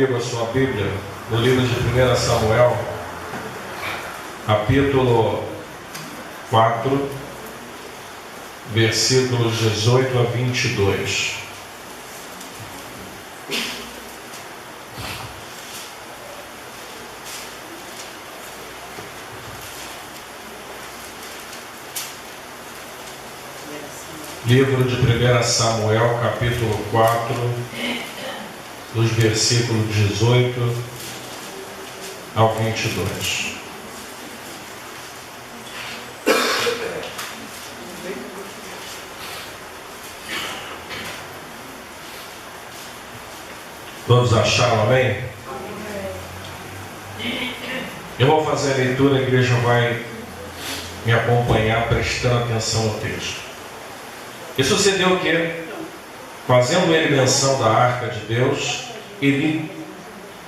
A sua Bíblia no livro de 1 Samuel, capítulo 4, versículos 18 a 22. Livro de 1 Samuel, capítulo 4, dos versículos 18 ao 22. Todos acharam, amém? Eu vou fazer a leitura, a igreja vai me acompanhar prestando atenção no texto. E sucedeu que, fazendo ele menção da arca de Deus, ele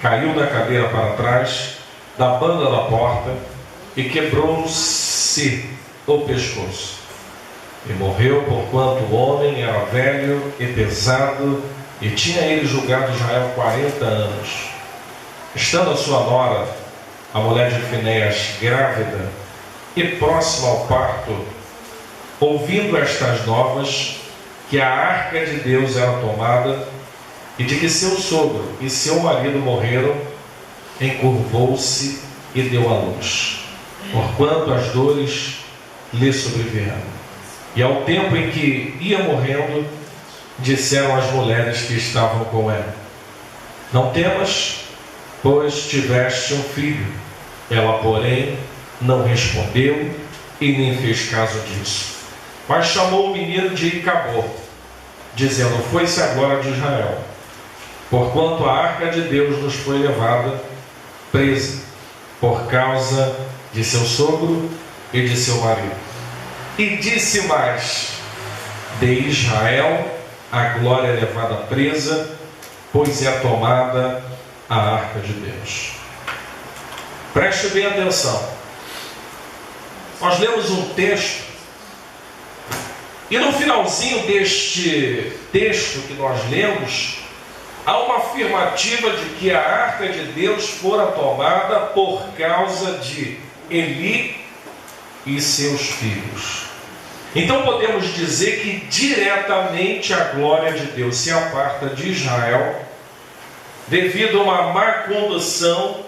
caiu da cadeira para trás, da banda da porta, e quebrou-se o pescoço. E morreu, porquanto o homem era velho e pesado, e tinha ele julgado Israel 40 anos. Estando a sua nora, a mulher de Finéias, grávida e próxima ao parto, ouvindo estas novas, que a arca de Deus era tomada e de que seu sogro e seu marido morreram, encurvou-se e deu à luz, porquanto as dores lhe sobrevieram. E ao tempo em que ia morrendo, disseram as mulheres que estavam com ela: não temas, pois tiveste um filho. Ela, porém, não respondeu e nem fez caso disso. Mas chamou o menino de Icabô, dizendo: foi-se a glória de Israel, porquanto a arca de Deus nos foi levada presa, por causa de seu sogro e de seu marido. E disse mais: de Israel a glória é levada presa, pois é tomada a arca de Deus. Preste bem atenção. Nós lemos um texto, e no finalzinho deste texto que nós lemos, há uma afirmativa de que a arca de Deus fora tomada por causa de Eli e seus filhos. Então podemos dizer que diretamente a glória de Deus se aparta de Israel, devido a uma má condução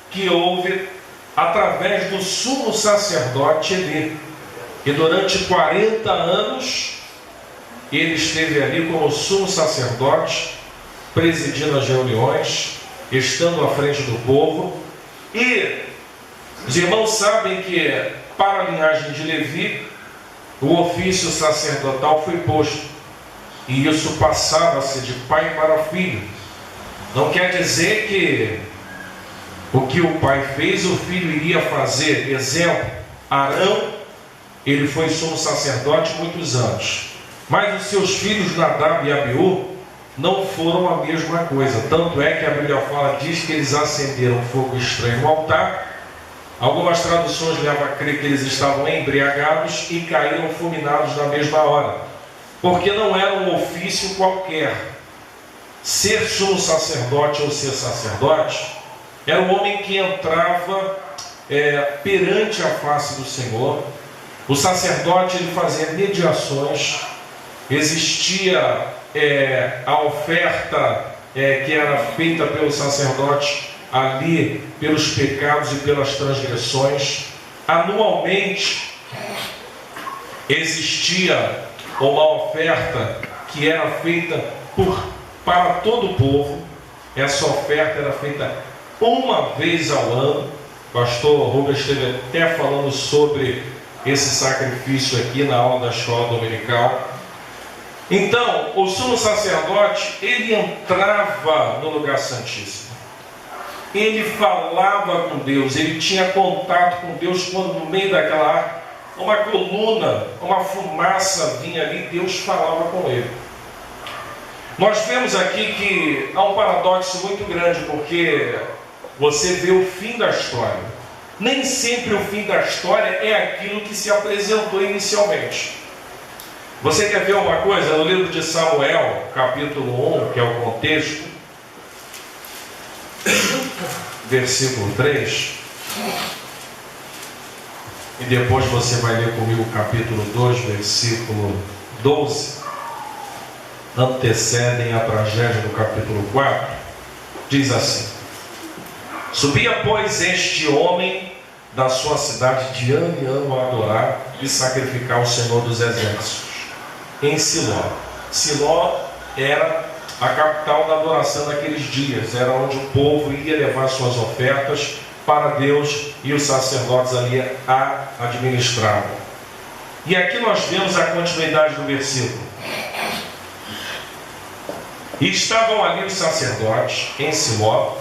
que houve através do sumo sacerdote Eli. E durante 40 anos, ele esteve ali como sumo sacerdote, presidindo as reuniões, estando à frente do povo. E os irmãos sabem que, para a linhagem de Levi, o ofício sacerdotal foi posto. E isso passava-se de pai para filho. Não quer dizer que o que o pai fez, o filho iria fazer. Exemplo, Arão, ele foi sumo sacerdote muitos anos, mas os seus filhos Nadab e Abiú não foram a mesma coisa. Tanto é que a Bíblia fala, diz que eles acenderam fogo estranho no altar. Algumas traduções levam a crer que eles estavam embriagados e caíram fulminados na mesma hora, porque não era um ofício qualquer. Ser sumo sacerdote ou ser sacerdote era um homem que entrava perante a face do Senhor. O sacerdote, ele fazia mediações. Existia a oferta que era feita pelo sacerdote ali pelos pecados e pelas transgressões. Anualmente existia uma oferta que era feita para todo o povo. Essa oferta era feita uma vez ao ano. O pastor Rubens esteve até falando sobre esse sacrifício aqui na aula da escola dominical. Então, o sumo sacerdote, ele entrava no lugar santíssimo. Ele falava com Deus, ele tinha contato com Deus quando no meio daquela arca, uma coluna, uma fumaça vinha ali, Deus falava com ele. Nós vemos aqui que há um paradoxo muito grande, porque você vê o fim da história. Nem sempre o fim da história é aquilo que se apresentou inicialmente. Você quer ver uma coisa? No livro de Samuel, capítulo 1, que é o contexto, versículo 3, e depois você vai ler comigo o capítulo 2, versículo 12, antecedem a tragédia do capítulo 4, diz assim: subia, pois, este homem da sua cidade de ano em ano a adorar e sacrificar ao Senhor dos Exércitos, em Siló. Siló era a capital da adoração naqueles dias, era onde o povo ia levar suas ofertas para Deus e os sacerdotes ali a administravam. E aqui nós vemos a continuidade do versículo. E estavam ali os sacerdotes em Siló,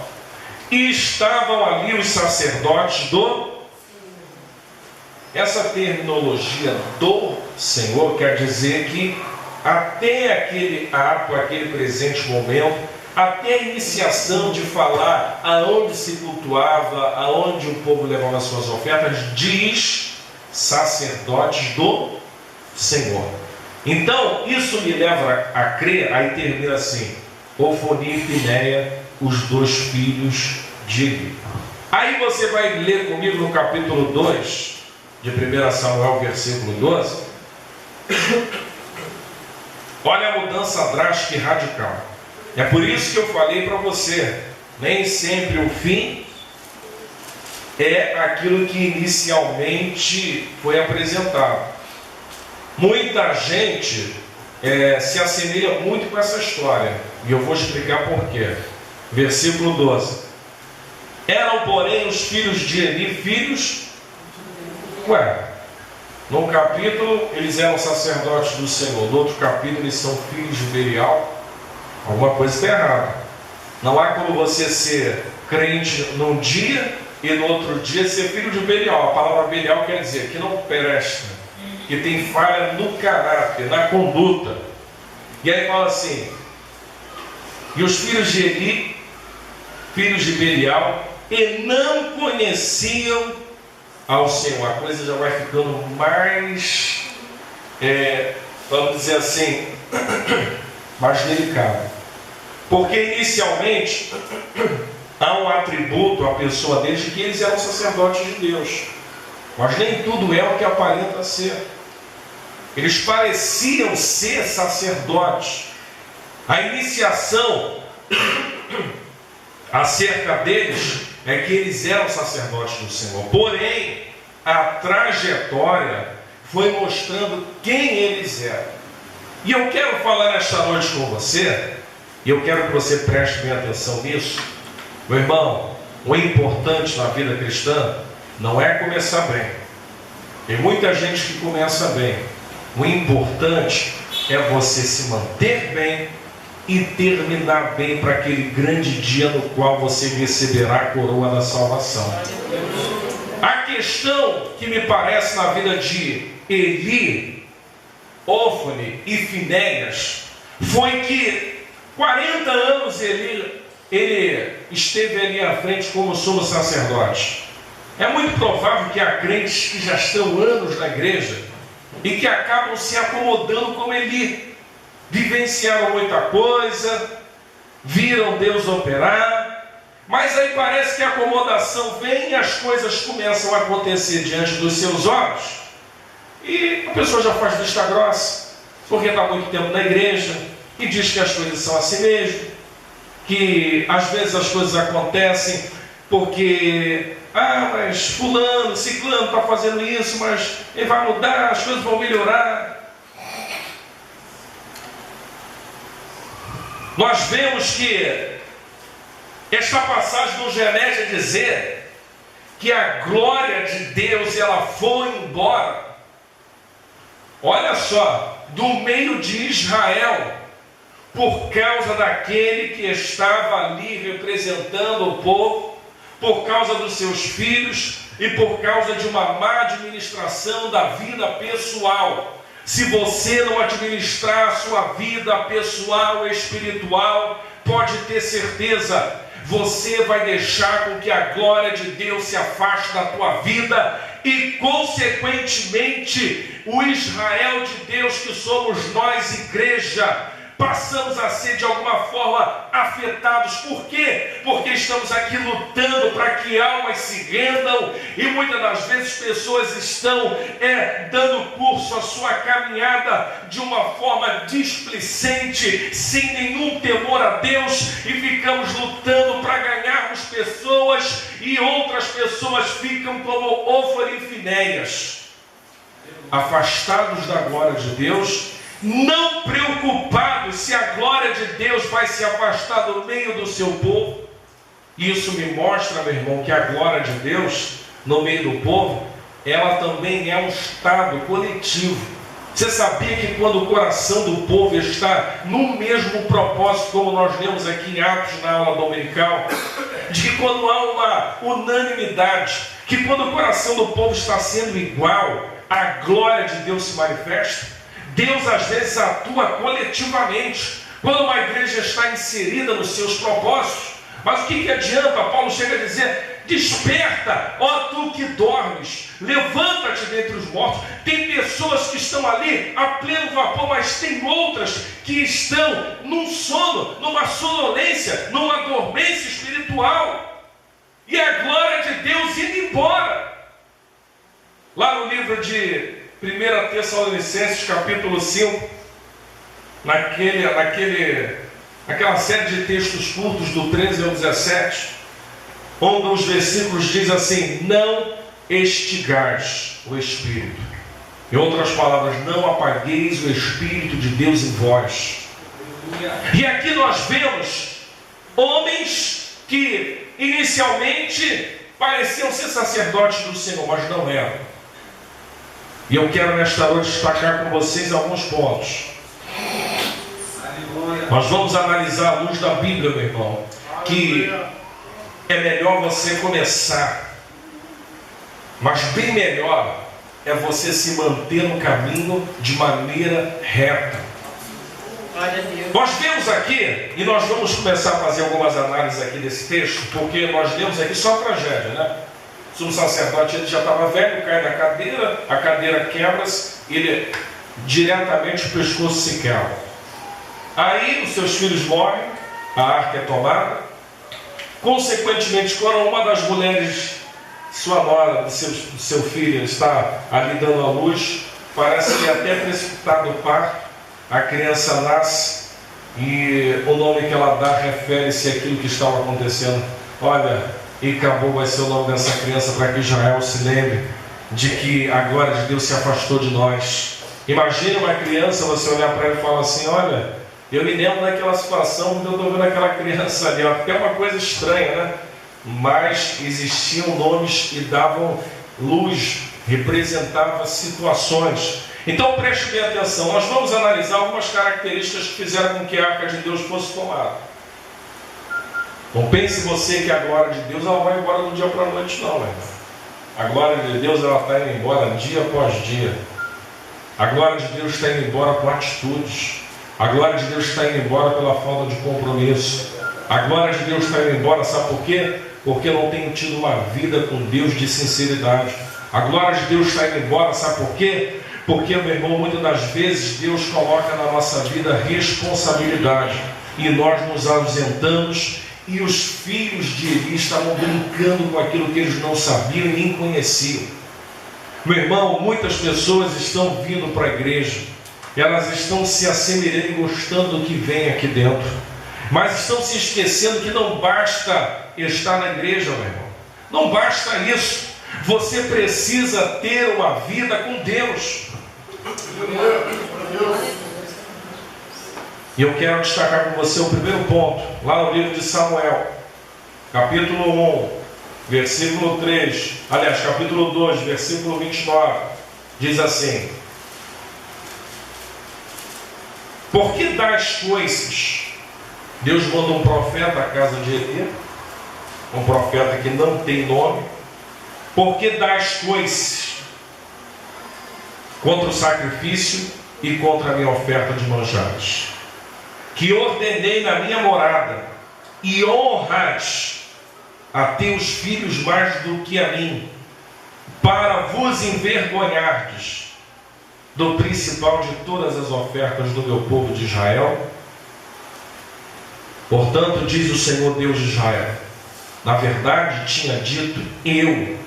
e estavam ali os sacerdotes do... Essa terminologia do Senhor quer dizer que até aquele ato, aquele presente momento, até a iniciação de falar aonde se cultuava, aonde o povo levava as suas ofertas, diz sacerdotes do Senhor. Então, isso me leva a crer, aí termina assim: Ofni e Finéia, os dois filhos de Eli. Aí você vai ler comigo no capítulo 2, de 1 Samuel, versículo 12. Olha a mudança drástica e radical. É por isso que eu falei para você, nem sempre o fim é aquilo que inicialmente foi apresentado. Muita gente se assemelha muito com essa história, e eu vou explicar por quê. Versículo 12: eram, porém, os filhos de Eli filhos... num capítulo eles eram sacerdotes do Senhor, no outro capítulo eles são filhos de Belial. Alguma coisa está errada. Não há como você ser crente num dia e no outro dia ser filho de Belial. A palavra Belial quer dizer que não presta, que tem falha no caráter, na conduta. E aí fala assim: e os filhos de Eli, filhos de Belial, e não conheciam ao Senhor. A coisa já vai ficando mais, vamos dizer assim, mais delicada. Porque inicialmente há um atributo à pessoa deles de que eles eram sacerdotes de Deus. Mas nem tudo é o que aparenta ser. Eles pareciam ser sacerdotes. A iniciação acerca deles é que eles eram sacerdotes do Senhor. Porém, a trajetória foi mostrando quem eles eram. E eu quero falar nesta noite com você, e eu quero que você preste bem atenção nisso. Meu irmão, o importante na vida cristã não é começar bem. Tem muita gente que começa bem. O importante é você se manter bem e terminar bem para aquele grande dia no qual você receberá a coroa da salvação. A questão que me parece na vida de Eli, Ofni e Finéias foi que 40 anos ele esteve ali à frente como sumo sacerdote. É muito provável que há crentes que já estão anos na igreja e que acabam se acomodando como Eli. Vivenciaram muita coisa, viram Deus operar, mas aí parece que a acomodação vem e as coisas começam a acontecer diante dos seus olhos, e a pessoa já faz vista grossa, porque está muito tempo na igreja, e diz que as coisas são assim mesmo, que às vezes as coisas acontecem porque, mas fulano, ciclano está fazendo isso, mas ele vai mudar, as coisas vão melhorar. Nós vemos que esta passagem nos remete a dizer que a glória de Deus ela foi embora. Olha só, do meio de Israel, por causa daquele que estava ali representando o povo, por causa dos seus filhos e por causa de uma má administração da vida pessoal. Se você não administrar a sua vida pessoal e espiritual, pode ter certeza, você vai deixar com que a glória de Deus se afaste da tua vida e, consequentemente, o Israel de Deus que somos nós, igreja, passamos a ser de alguma forma afetados. Por quê? Porque estamos aqui lutando para que almas se rendam, e muitas das vezes pessoas estão dando curso à sua caminhada de uma forma displicente, sem nenhum temor a Deus, e ficamos lutando para ganharmos pessoas, e outras pessoas ficam como Ófore e Finéias, afastados da glória de Deus, não preocupados se a glória de Deus vai se afastar do meio do seu povo. E isso me mostra, meu irmão, que a glória de Deus no meio do povo, ela também é um estado coletivo. Você sabia que quando o coração do povo está no mesmo propósito, como nós lemos aqui em Atos na aula dominical, de que quando há uma unanimidade, que quando o coração do povo está sendo igual, a glória de Deus se manifesta? Deus às vezes atua coletivamente, quando uma igreja está inserida nos seus propósitos. Mas o que adianta? Paulo chega a dizer: desperta, ó tu que dormes, levanta-te dentre os mortos. Tem pessoas que estão ali a pleno vapor, mas tem outras que estão num sono, numa sonolência, numa dormência espiritual, e a glória de Deus indo embora. Lá no livro de 1 Tessalonicenses, capítulo 5, naquela série de textos curtos do 13 ao 17, onde os versículos diz assim: não extigais o Espírito. Em outras palavras, não apagueis o Espírito de Deus em vós. E aqui nós vemos homens que inicialmente pareciam ser sacerdotes do Senhor, mas não eram. E eu quero nesta noite destacar com vocês alguns pontos. Nós vamos analisar à luz da Bíblia, meu irmão, que é melhor você começar, mas bem melhor é você se manter no caminho de maneira reta. Nós vemos aqui, e nós vamos começar a fazer algumas análises aqui desse texto, porque nós lemos aqui só a tragédia, né? O sumo sacerdote, ele já estava velho, cai da cadeira, a cadeira quebra-se, ele diretamente o pescoço se quebra. Aí os seus filhos morrem, a arca é tomada. Consequentemente, quando uma das mulheres, sua nora, do seu filho, está ali dando à luz, parece que até precipitado o parto, a criança nasce, e o nome que ela dá refere-se àquilo que estava acontecendo. Olha, e acabou vai ser o nome dessa criança, para que Israel se lembre de que a glória de Deus se afastou de nós. Imagina uma criança, você olhar para ela e falar assim: olha, eu me lembro daquela situação quando eu estou vendo aquela criança ali, até uma coisa estranha, né? Mas existiam nomes e davam luz, representavam situações. Então preste bem atenção, nós vamos analisar algumas características que fizeram com que a arca de Deus fosse tomada. Não pense você que a glória de Deus ela vai embora do dia para a noite, não, meu irmão. A glória de Deus ela está indo embora dia após dia. A glória de Deus está indo embora com atitudes. A glória de Deus está indo embora pela falta de compromisso. A glória de Deus está indo embora, sabe por quê? Porque não tem tido uma vida com Deus de sinceridade. A glória de Deus está indo embora, sabe por quê? Porque, meu irmão, muitas das vezes Deus coloca na nossa vida responsabilidade, e nós nos ausentamos, e os filhos de Eli estavam brincando com aquilo que eles não sabiam e nem conheciam. Meu irmão, muitas pessoas estão vindo para a igreja, elas estão se assemelhando e gostando do que vem aqui dentro, mas estão se esquecendo que não basta estar na igreja, meu irmão. Não basta isso. Você precisa ter uma vida com Deus. E eu quero destacar com você o primeiro ponto, lá no livro de Samuel, capítulo 1, versículo 3, aliás, capítulo 2, versículo 29, diz assim: por que das coisas? Deus manda um profeta à casa de Eli, um profeta que não tem nome. Por que das coisas contra o sacrifício e contra a minha oferta de manjares, que ordenei na minha morada, e honras a teus filhos mais do que a mim, para vos envergonhardes do principal de todas as ofertas do meu povo de Israel? Portanto, diz o Senhor Deus de Israel: na verdade tinha dito eu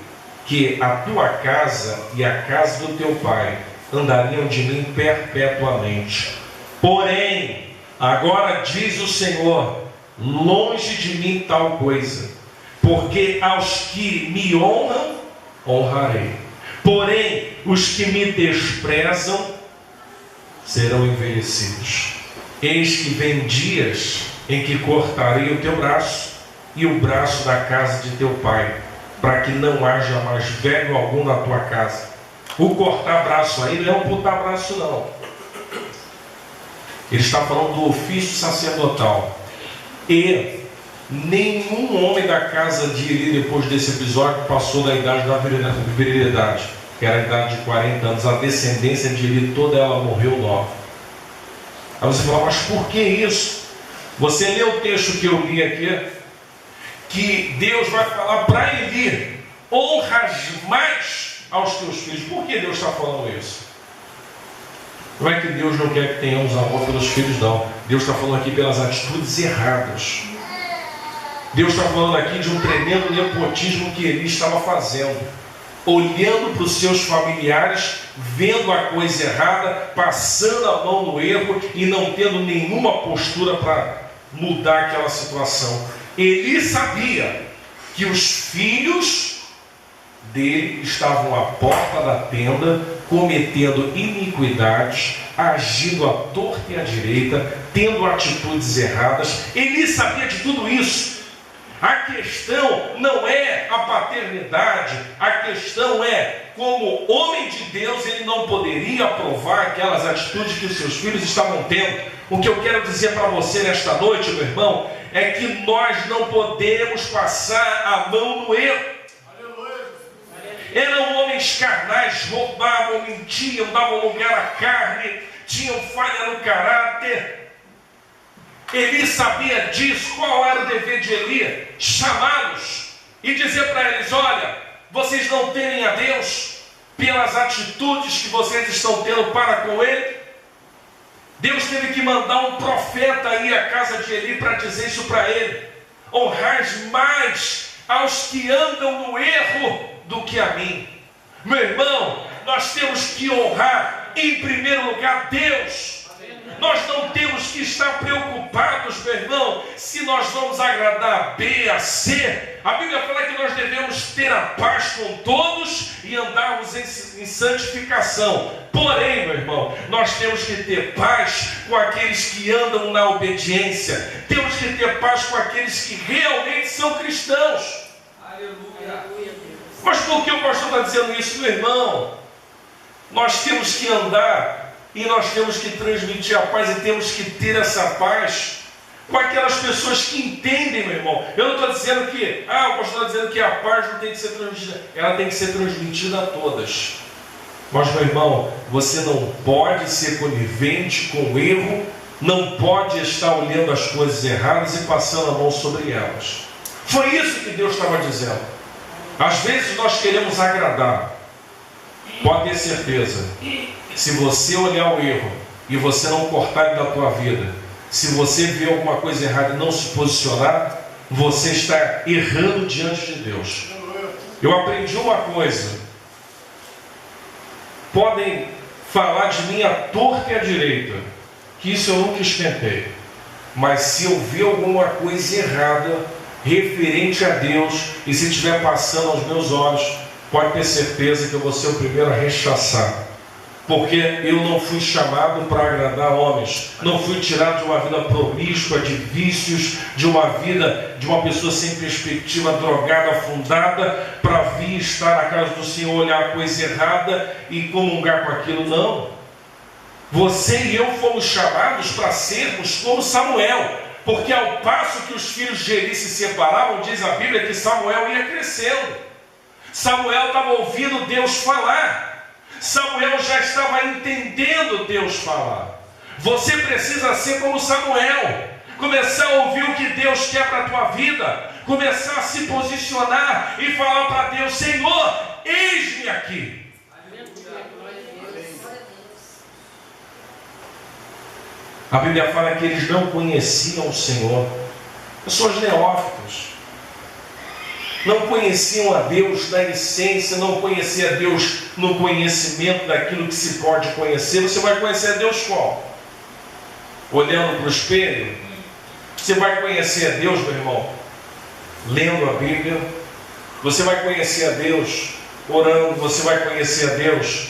que a tua casa e a casa do teu pai andariam de mim perpetuamente. Porém, agora diz o Senhor: longe de mim tal coisa, porque aos que me honram, honrarei. Porém, os que me desprezam serão envelhecidos. Eis que vem dias em que cortarei o teu braço e o braço da casa de teu pai, para que não haja mais velho algum na tua casa. O cortar braço aí não é amputar braço, não. Ele está falando do ofício sacerdotal. E nenhum homem da casa de Eli, depois desse episódio, passou da idade da virilidade, que era a idade de 40 anos. A descendência de Eli, toda ela morreu nova. Aí você fala: mas por que isso? Você lê o texto que eu li aqui, que Deus vai falar para Eli: honras mais aos teus filhos. Por que Deus está falando isso? Não é que Deus não quer que tenhamos amor pelos filhos, não. Deus está falando aqui pelas atitudes erradas. Deus está falando aqui de um tremendo nepotismo que Eli estava fazendo, olhando para os seus familiares, vendo a coisa errada, passando a mão no erro e não tendo nenhuma postura para mudar aquela situação. Eli sabia que os filhos dele estavam à porta da tenda, cometendo iniquidades, agindo à torta e à direita, tendo atitudes erradas. Eli sabia de tudo isso. A questão não é a paternidade, a questão é, como homem de Deus, ele não poderia aprovar aquelas atitudes que os seus filhos estavam tendo. O que eu quero dizer para você nesta noite, meu irmão, é que nós não podemos passar a mão no erro. Eram homens carnais, roubavam, mentiam, davam lugar à carne, tinham falha no caráter. Eli sabia disso. Qual era o dever de Eli? Chamá-los e dizer para eles: olha, vocês não temem a Deus pelas atitudes que vocês estão tendo para com Ele? Deus teve que mandar um profeta aí à casa de Eli para dizer isso para ele: honrais mais aos que andam no erro do que a mim. Meu irmão, nós temos que honrar em primeiro lugar Deus. Nós não temos que estar preocupados, meu irmão, se nós vamos agradar a B, a C. A Bíblia fala que nós devemos ter a paz com todos e andarmos em santificação. Porém, meu irmão, nós temos que ter paz com aqueles que andam na obediência. Temos que ter paz com aqueles que realmente são cristãos. Aleluia. Mas por que o pastor está dizendo isso, meu irmão? Nós temos que andar e nós temos que transmitir a paz e temos que ter essa paz com aquelas pessoas que entendem, meu irmão. Eu não estou dizendo que, o pastor está dizendo que a paz não tem que ser transmitida. Ela tem que ser transmitida a todas. Mas, meu irmão, você não pode ser conivente com o erro, não pode estar olhando as coisas erradas e passando a mão sobre elas. Foi isso que Deus estava dizendo. Às vezes nós queremos agradar. Pode ter certeza, se você olhar o erro e você não cortar ele da tua vida, se você ver alguma coisa errada e não se posicionar, você está errando diante de Deus. Eu aprendi uma coisa: podem falar de mim à torta e à direita, que isso eu nunca esquentei, mas se eu ver alguma coisa errada referente a Deus, e se estiver passando aos meus olhos, pode ter certeza que eu vou ser o primeiro a rechaçar. Porque eu não fui chamado para agradar homens, não fui tirado de uma vida promíscua, de vícios, de uma vida de uma pessoa sem perspectiva, drogada, afundada, para vir estar na casa do Senhor, olhar a coisa errada e comungar com aquilo. Não. Você e eu fomos chamados para sermos como Samuel, porque ao passo que os filhos de Eli se separavam, diz a Bíblia que Samuel ia crescendo. Samuel estava ouvindo Deus falar. Samuel já estava entendendo Deus falar. Você precisa ser como Samuel, começar a ouvir o que Deus quer para a tua vida, começar a se posicionar e falar para Deus: Senhor, eis-me aqui. A Bíblia fala que eles não conheciam o Senhor. pessoas neófitas. Não conheciam a Deus na essência, não conheciam a Deus no conhecimento daquilo que se pode conhecer. Você vai conhecer a Deus como? Olhando para o espelho? Você vai conhecer a Deus, meu irmão, lendo a Bíblia. Você vai conhecer a Deus orando. Você vai conhecer a Deus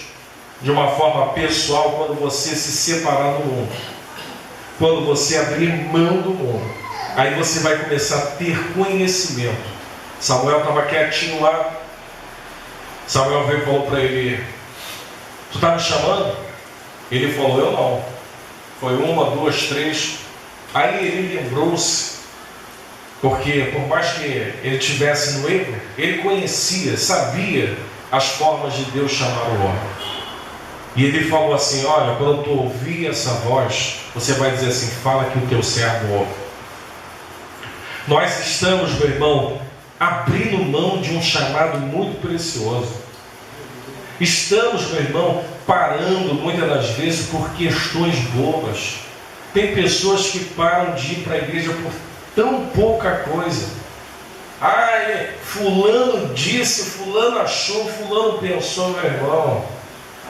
de uma forma pessoal quando você se separar do mundo, quando você abrir mão do mundo. Aí você vai começar a ter conhecimento. Samuel estava quietinho lá. Samuel veio e falou para ele: tu está me chamando? Ele falou: eu não. Foi 1, 2, 3. Aí ele lembrou-se, porque por mais que ele estivesse no erro, ele conhecia, sabia as formas de Deus chamar o homem. E ele falou assim: olha, quando tu ouvir essa voz, você vai dizer assim: fala que o teu servo ouve. Nós estamos, meu irmão, abrindo mão de um chamado muito precioso. Estamos, meu irmão, parando muitas das vezes por questões bobas. Tem pessoas que param de ir para a igreja por tão pouca coisa. Ai, fulano disse, fulano achou, fulano pensou. Meu irmão,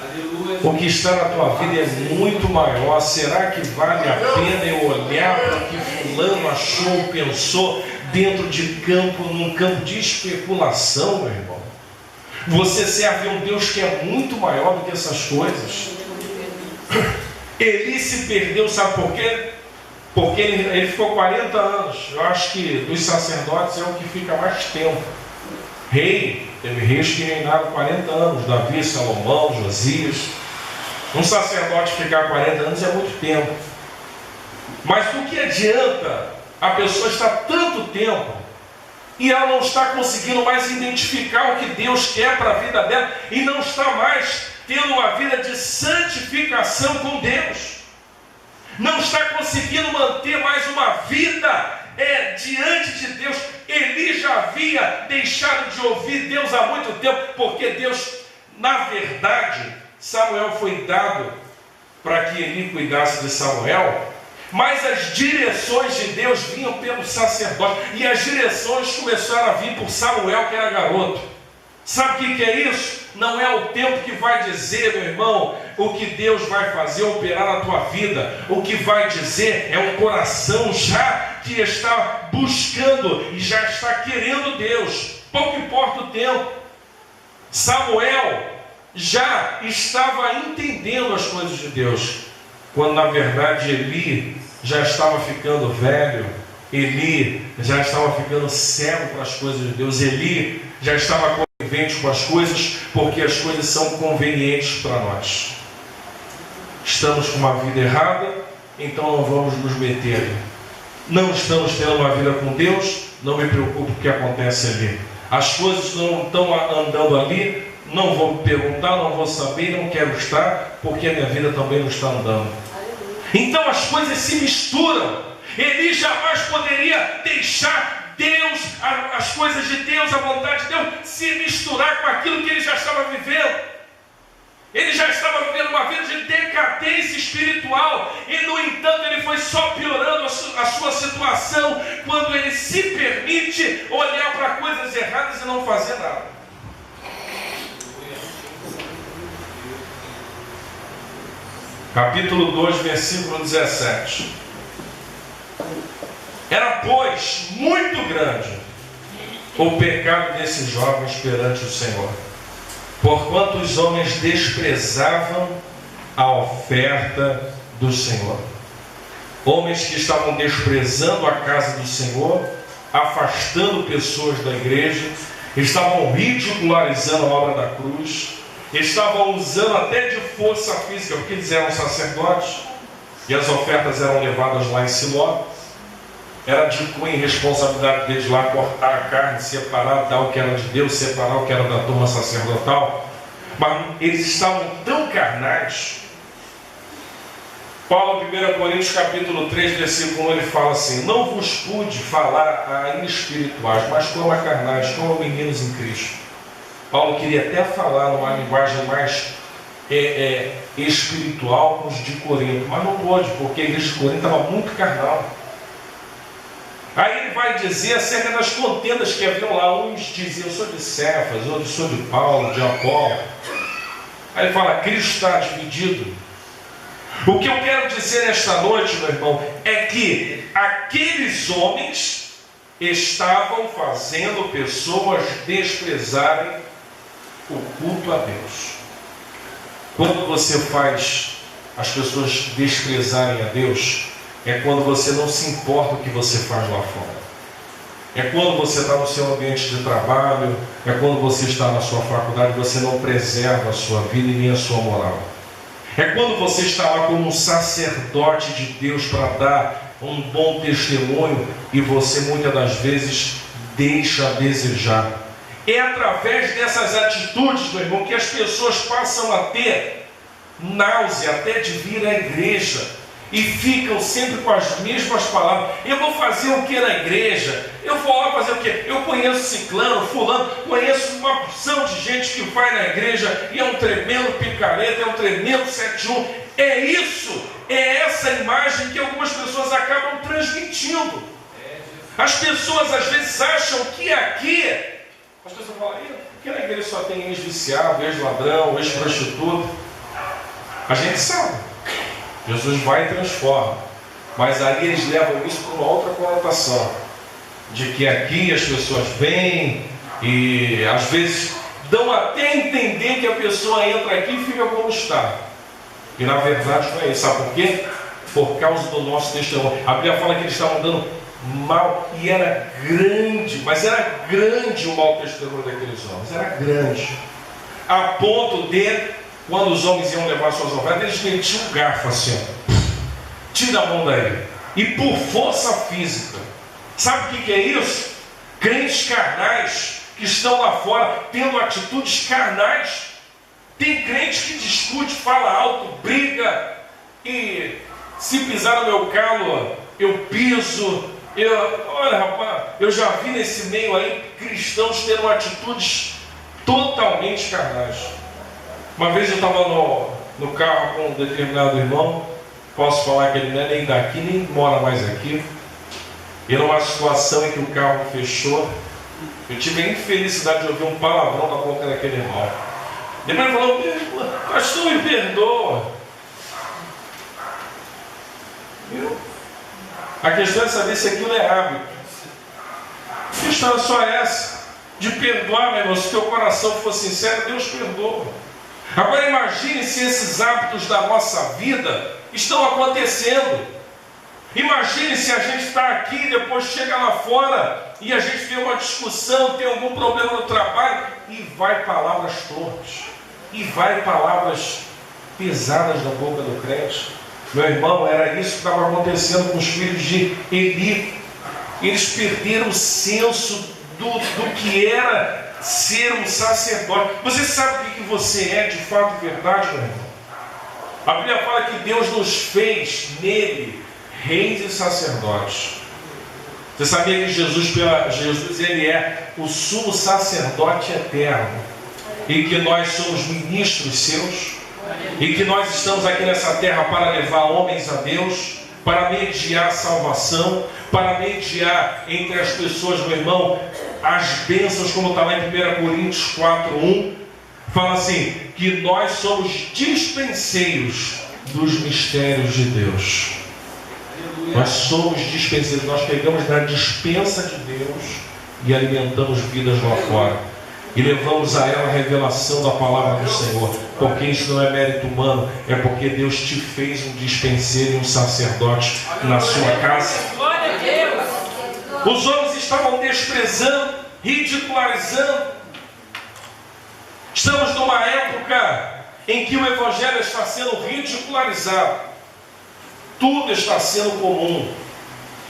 aleluia. O que está na tua vida é muito maior. Será que vale a pena eu olhar para o que fulano achou, pensou, dentro de campo, num campo de especulação, meu irmão? Você serve um Deus que é muito maior do que essas coisas. Eli se perdeu, sabe por quê? Porque ele ficou 40 anos. Eu acho que dos sacerdotes é o que fica mais tempo. Teve reis que reinaram 40 anos. Davi, Salomão, Josias. Um sacerdote ficar 40 anos é muito tempo. Mas do que adianta a pessoa estar tanto tempo e ela não está conseguindo mais identificar o que Deus quer para a vida dela e não está mais tendo uma vida de santificação com Deus, não está conseguindo manter mais uma vida diante de Deus? Eli já havia deixado de ouvir Deus há muito tempo, porque Deus, na verdade, Samuel foi dado para que Eli cuidasse de Samuel, mas as direções de Deus vinham pelo sacerdote, e as direções começaram a vir por Samuel, que era garoto. Sabe o que é isso? Não é o tempo que vai dizer, meu irmão, o que Deus vai fazer, operar na tua vida. O que vai dizer é um coração já que está buscando e já está querendo Deus. Pouco importa o tempo. Samuel já estava entendendo as coisas de Deus, quando na verdade Eli já estava ficando velho. Eli já estava ficando cego para as coisas de Deus. Eli já estava conivente com as coisas, porque as coisas são convenientes para nós. Estamos com uma vida errada, então não vamos nos meter. Não estamos tendo uma vida com Deus, não me preocupo com o que acontece ali. As coisas não estão andando ali, não vou perguntar, não vou saber, não quero estar, porque a minha vida também não está andando. Então as coisas se misturam. Eli jamais poderia deixar Deus, as coisas de Deus, a vontade de Deus, se misturar com aquilo que ele já estava vivendo. Ele já estava vivendo uma vida de decadência espiritual, e no entanto ele foi só piorando a sua situação quando ele se permite olhar para coisas erradas e não fazer nada. Capítulo 2, versículo 17. Era, pois, muito grande o pecado desses jovens perante o Senhor, porquanto os homens desprezavam a oferta do Senhor. Homens que estavam desprezando a casa do Senhor, afastando pessoas da igreja, estavam ridicularizando a obra da cruz, estavam usando até de força física, porque eles eram sacerdotes, e as ofertas eram levadas lá em Siló. Era de cunha e responsabilidade deles lá cortar a carne, separar, dar o que era de Deus, separar o que era da turma sacerdotal. Mas eles estavam tão carnais. Paulo, 1 Coríntios capítulo 3, versículo 1, ele fala assim: não vos pude falar a espirituais, mas como a carnais, como meninos em Cristo. Paulo queria até falar numa linguagem mais espiritual com os de Corinto, mas não pôde, porque a igreja de Corinto estava muito carnal. Aí ele vai dizer acerca das contendas que haviam lá. Uns diziam, eu sou de Cefas, outros sou de Paulo, de Apolo. Aí ele fala, Cristo está dividido. O que eu quero dizer nesta noite, meu irmão, é que aqueles homens estavam fazendo pessoas desprezarem o culto a Deus. Quando você faz as pessoas desprezarem a Deus, é quando você não se importa o que você faz lá fora. É quando você está no seu ambiente de trabalho, é quando você está na sua faculdade, você não preserva a sua vida e nem a sua moral. É quando você está lá como um sacerdote de Deus para dar um bom testemunho e você muitas das vezes deixa a desejar. É através dessas atitudes, meu irmão, que as pessoas passam a ter náusea até de vir à igreja e ficam sempre com as mesmas palavras. Eu vou fazer o que na igreja? Eu vou lá fazer o que? Eu conheço ciclano, fulano, conheço uma porção de gente que vai na igreja e é um tremendo picareta, é um tremendo 71. É isso, é essa imagem que algumas pessoas acabam transmitindo. As pessoas às vezes acham que aqui, as pessoas falam, aqui na igreja só tem ex-viciado, ex-ladrão, ex-prostituta. A gente sabe. Jesus vai e transforma. Mas aí eles levam isso para uma outra conotação. De que aqui as pessoas vêm e às vezes dão até a entender que a pessoa entra aqui e fica como está. E na verdade não é isso. Sabe por quê? Por causa do nosso testemunho. A Bíblia fala que eles estavam dando mal. E era grande, mas era grande o mau testemunho daqueles homens. Era grande. A ponto de... Quando os homens iam levar suas ovelhas, eles metiam um garfo assim, ó. Tira a mão daí. E por força física. Sabe o que é isso? Crentes carnais que estão lá fora tendo atitudes carnais. Tem crente que discute, fala alto, briga. E se pisar no meu calo, eu piso. Olha, rapaz, eu já vi nesse meio aí cristãos tendo atitudes totalmente carnais. Uma vez eu estava no carro com um determinado irmão, posso falar que ele não é nem daqui, nem mora mais aqui, e numa situação em que o carro fechou, eu tive a infelicidade de ouvir um palavrão da boca daquele irmão. Depois ele falou, pastor, me perdoa. A questão é saber se aquilo é hábito. A questão é só essa, de perdoar, meu irmão. Se teu coração for sincero, Deus perdoa. Agora imagine se esses hábitos da nossa vida estão acontecendo. Imagine se a gente está aqui e depois chega lá fora e a gente tem uma discussão, tem algum problema no trabalho e vai palavras torpes, e vai palavras pesadas da boca do crente. Meu irmão, era isso que estava acontecendo com os filhos de Eli. Eles perderam o senso do que era ser um sacerdote. Você sabe o que você é de fato e verdade, meu irmão? A Bíblia fala que Deus nos fez nele reis e sacerdotes. Você sabia que Jesus ele é o sumo sacerdote eterno e que nós somos ministros seus e que nós estamos aqui nessa terra para levar homens a Deus, para mediar a salvação, para mediar entre as pessoas, meu irmão, as bênçãos, como está lá em 1 Coríntios 4:1, fala assim, que nós somos dispenseiros dos mistérios de Deus. Nós somos dispenseiros, nós pegamos na dispensa de Deus e alimentamos vidas lá fora. E levamos a ela a revelação da palavra do Senhor. Porque isso não é mérito humano, é porque Deus te fez um dispenseiro e um sacerdote na sua casa. Os homens estavam desprezando, ridicularizando. Estamos numa época em que o Evangelho está sendo ridicularizado. Tudo está sendo comum.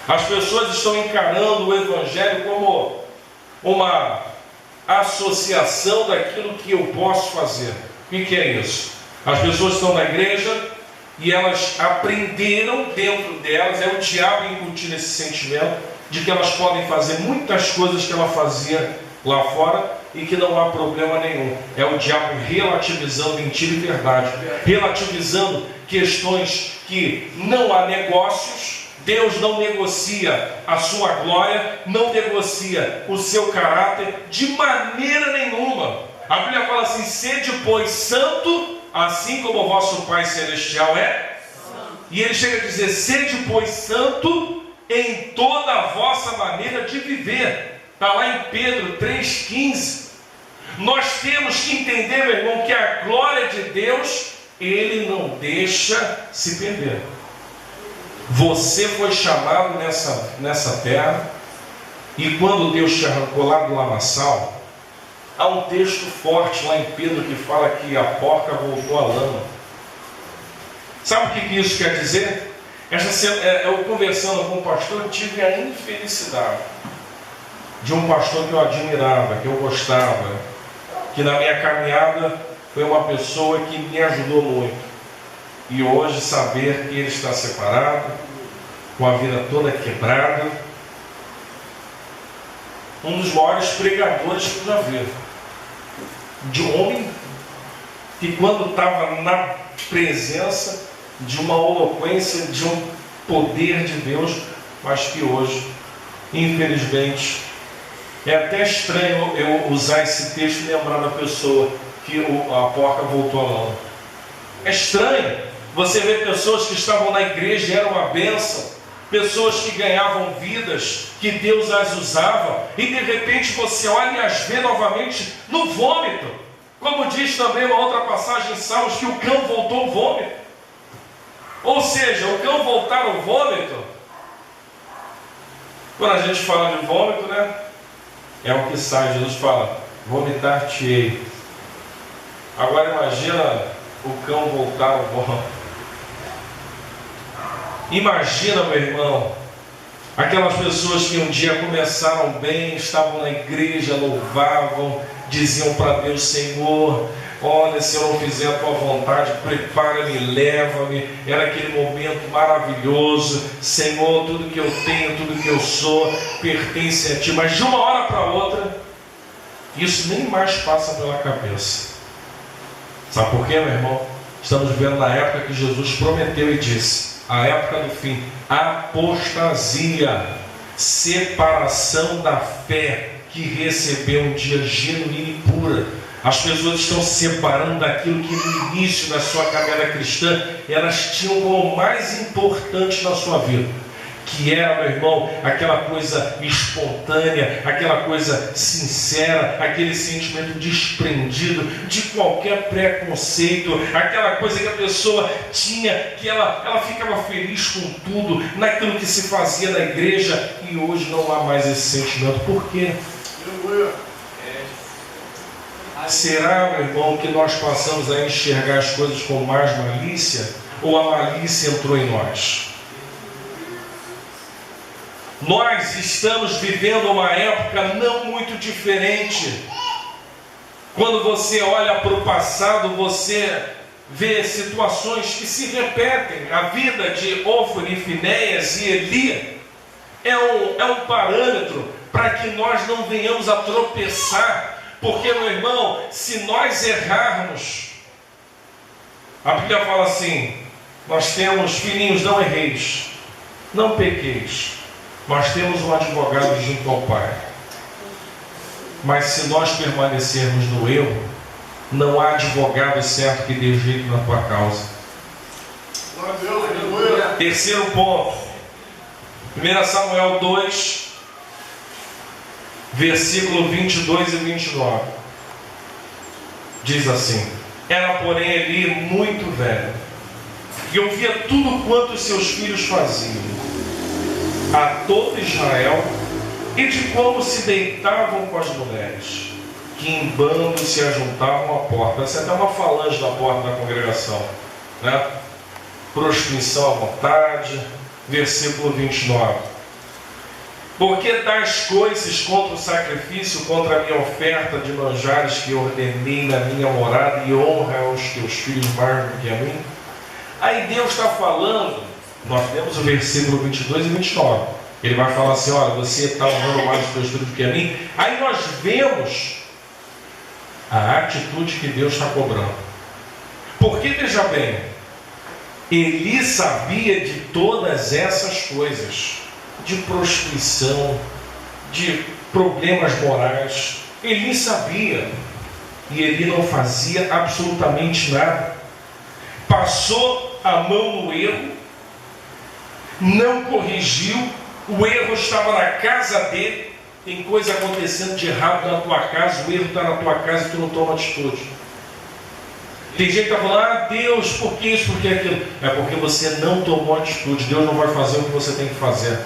As pessoas estão encarando o Evangelho como uma associação daquilo que eu posso fazer. O que é isso? As pessoas estão na igreja e elas aprenderam dentro delas, é o diabo incutindo esse sentimento de que elas podem fazer muitas coisas que ela fazia lá fora e que não há problema nenhum. É o diabo relativizando mentira e verdade, relativizando questões que não há negócios, Deus não negocia a sua glória, não negocia o seu caráter de maneira nenhuma. A Bíblia fala assim: sede, pois, santo, assim como o vosso Pai Celestial é santo. E ele chega a dizer: sede, pois, santo em toda a vossa maneira de viver. Está lá em Pedro 3,15. Nós temos que entender, meu irmão, que a glória de Deus, Ele não deixa se perder. Você foi chamado nessa terra, e quando Deus te arrancou lá do lamaçal, há um texto forte lá em Pedro que fala que a porca voltou à lama. Sabe o que isso quer dizer? Eu conversando com um pastor, eu tive a infelicidade de um pastor que eu admirava, que eu gostava, que na minha caminhada foi uma pessoa que me ajudou muito. E hoje saber que ele está separado, com a vida toda quebrada, um dos maiores pregadores que eu já vi, de um homem que quando estava na presença de uma eloquência, de um poder de Deus, mas que hoje, infelizmente, é até estranho eu usar esse texto e lembrar da pessoa que a porca voltou à lama. É estranho você ver pessoas que estavam na igreja e eram uma bênção, pessoas que ganhavam vidas, que Deus as usava, e de repente você olha e as vê novamente no vômito. Como diz também uma outra passagem em Salmos, que o cão voltou ao vômito. Ou seja, o cão voltar ao vômito, quando a gente fala de vômito, né? É o que sai. Jesus fala: vomitar-te-ei. Agora imagina o cão voltar ao vômito. Imagina, meu irmão, aquelas pessoas que um dia começaram bem, estavam na igreja, louvavam, diziam para Deus: Senhor, olha, se eu não fizer a tua vontade, prepara-me, leva-me. Era aquele momento maravilhoso. Senhor, tudo que eu tenho, tudo que eu sou, pertence a ti. Mas de uma hora para outra, isso nem mais passa pela cabeça. Sabe por quê, meu irmão? Estamos vivendo na época que Jesus prometeu e disse: a época do fim, apostasia, separação da fé que recebeu um dia genuína e pura. As pessoas estão se separando daquilo que no início da sua caminhada cristã elas tinham como mais importante na sua vida, que era, meu irmão, aquela coisa espontânea, aquela coisa sincera, aquele sentimento desprendido de qualquer preconceito, aquela coisa que a pessoa tinha, que ela ficava feliz com tudo, naquilo que se fazia na igreja, e hoje não há mais esse sentimento. Por quê? Será, meu irmão, que nós passamos a enxergar as coisas com mais malícia, ou a malícia entrou em nós? Nós estamos vivendo uma época não muito diferente. Quando você olha para o passado, você vê situações que se repetem. A vida de Ofni, Finéias e Eli é um parâmetro para que nós não venhamos a tropeçar. Porque, meu irmão, se nós errarmos, a Bíblia fala assim: nós temos, filhinhos, não erreis, não pequeis, nós temos um advogado junto ao Pai. Mas se nós permanecermos no erro, não há advogado certo que dê jeito na tua causa. Terceiro ponto, 1 Samuel 2, versículo 22 e 29. Diz assim: era, porém, Eli muito velho, e ouvia tudo quanto os seus filhos faziam a todo Israel, e de como se deitavam com as mulheres, que em bando se ajuntavam à porta. Essa é até uma falange da porta da congregação, né? Prostituição à vontade. Versículo 29: porque dás coisas contra o sacrifício, contra a minha oferta de manjares que ordenei na minha morada, e honra aos teus filhos mais do que a mim? Aí Deus está falando, nós temos o versículo 22 e 29. Ele vai falar assim: olha, você está honrando mais os teus filhos do que a mim. Aí nós vemos a atitude que Deus está cobrando. Porque, veja bem, Eli sabia de todas essas coisas, de prostituição, de problemas morais. Eli sabia, e Eli não fazia absolutamente nada. Passou a mão no erro, não corrigiu, o erro estava na casa dele. Tem coisa acontecendo de errado na tua casa, o erro está na tua casa e tu não toma atitude. Tem gente que está falando, Deus, por que isso, por que aquilo? É porque você não tomou atitude. Deus não vai fazer o que você tem que fazer.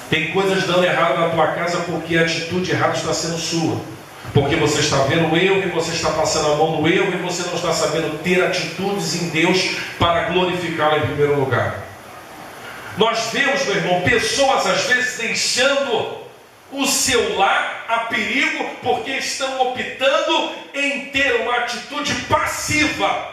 Tem coisas dando errado na tua casa porque a atitude errada está sendo sua. Porque você está vendo o erro e você está passando a mão no erro e você não está sabendo ter atitudes em Deus para glorificá-lo em primeiro lugar. Nós vemos, meu irmão, pessoas às vezes deixando o seu lar a perigo porque estão optando em ter uma atitude passiva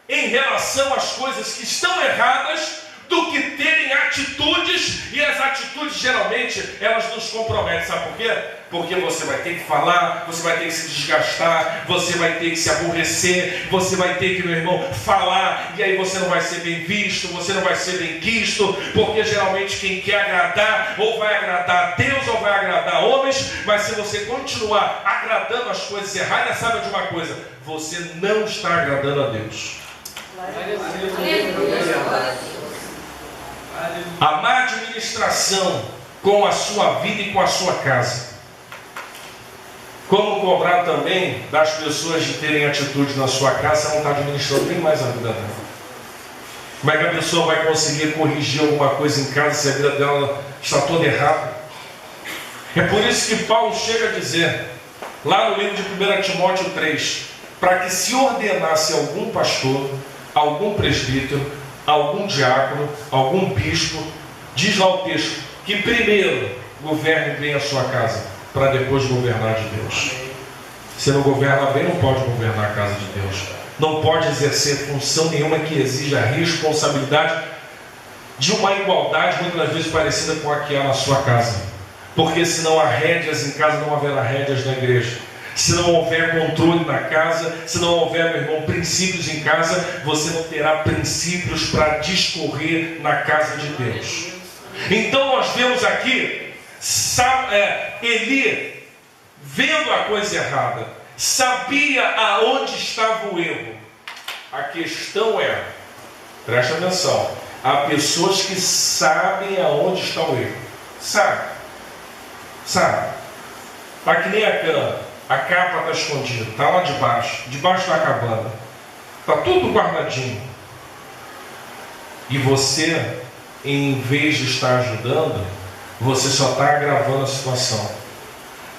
em relação às coisas que estão erradas, do que terem atitudes, e as atitudes geralmente elas nos comprometem. Sabe por quê? Porque você vai ter que falar, você vai ter que se desgastar, você vai ter que se aborrecer, você vai ter que, meu irmão, falar, e aí você não vai ser bem visto, você não vai ser bem quisto, porque geralmente quem quer agradar, ou vai agradar a Deus, ou vai agradar homens, mas se você continuar agradando as coisas erradas, sabe de uma coisa? Você não está agradando a Deus. A má administração com a sua vida e com a sua casa. Como cobrar também das pessoas de terem atitude na sua casa, não está administrando nem mais a vida dela. Como é que a pessoa vai conseguir corrigir alguma coisa em casa se a vida dela está toda errada? É por isso que Paulo chega a dizer, lá no livro de 1 Timóteo 3, para que se ordenasse algum pastor, algum presbítero, algum diácono, algum bispo, diz lá o texto, que primeiro governe bem a sua casa, para depois governar de Deus. Se não governa bem, não pode governar a casa de Deus. Não pode exercer função nenhuma que exija a responsabilidade de uma igualdade muitas vezes parecida com a que há na sua casa. Porque se não há rédeas em casa, não haverá rédeas na igreja. Se não houver controle na casa, se não houver, meu irmão, princípios em casa, você não terá princípios para discorrer na casa de Deus. Então nós vemos aqui Eli vendo a coisa errada, sabia aonde estava o erro. A questão é, preste atenção, há pessoas que sabem aonde está o erro. Sabe? Está que nem a cama. A capa está escondida, está lá debaixo da cabana. Está tudo guardadinho. E você, em vez de estar ajudando, você só está agravando a situação.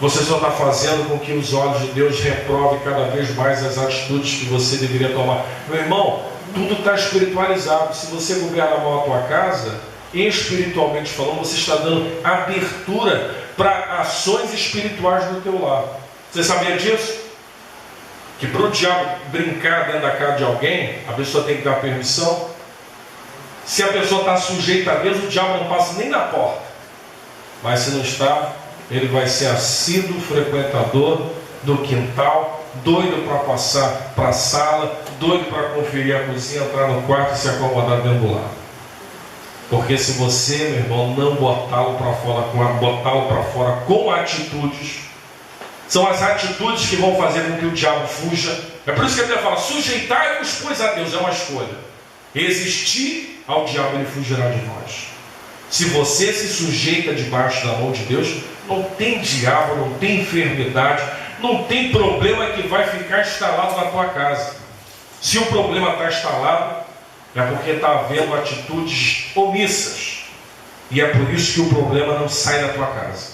Você só está fazendo com que os olhos de Deus reprovem cada vez mais as atitudes que você deveria tomar. Meu irmão, tudo está espiritualizado. Se você governa mal a tua casa, espiritualmente falando, você está dando abertura para ações espirituais no teu lar. Você sabia disso? Que para o diabo brincar dentro da casa de alguém, a pessoa tem que dar permissão. Se a pessoa está sujeita a Deus, o diabo não passa nem na porta. Mas se não está, ele vai ser assíduo frequentador do quintal, doido para passar para a sala, doido para conferir a cozinha, entrar no quarto e se acomodar dentro do lar. Porque se você, meu irmão, não botá-lo para fora com atitudes, são as atitudes que vão fazer com que o diabo fuja. É por isso que a Bíblia fala, sujeitai-vos, pois, a Deus, é uma escolha. Resistir ao diabo, ele fugirá de nós. Se você se sujeita debaixo da mão de Deus, não tem diabo, não tem enfermidade, não tem problema que vai ficar instalado na tua casa. Se o problema está instalado, é porque está havendo atitudes omissas. E é por isso que o problema não sai da tua casa.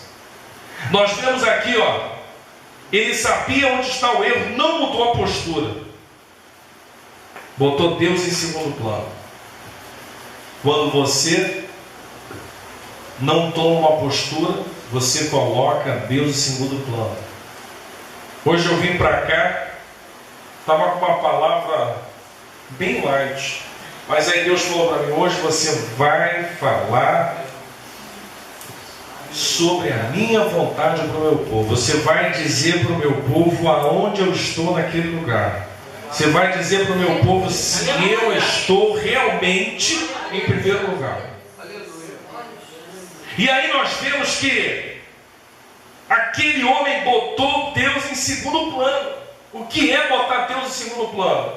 Nós vemos aqui, ele sabia onde está o erro, não mudou a postura. Botou Deus em segundo plano. Quando você não toma uma postura, você coloca Deus em segundo plano. Hoje eu vim para cá, estava com uma palavra bem light, mas aí Deus falou para mim, hoje você vai falar sobre a minha vontade para o meu povo. Você vai dizer para o meu povo aonde eu estou naquele lugar. Você vai dizer para o meu povo se eu estou realmente em primeiro lugar. E aí nós vemos que aquele homem botou Deus em segundo plano. O que é botar Deus em segundo plano?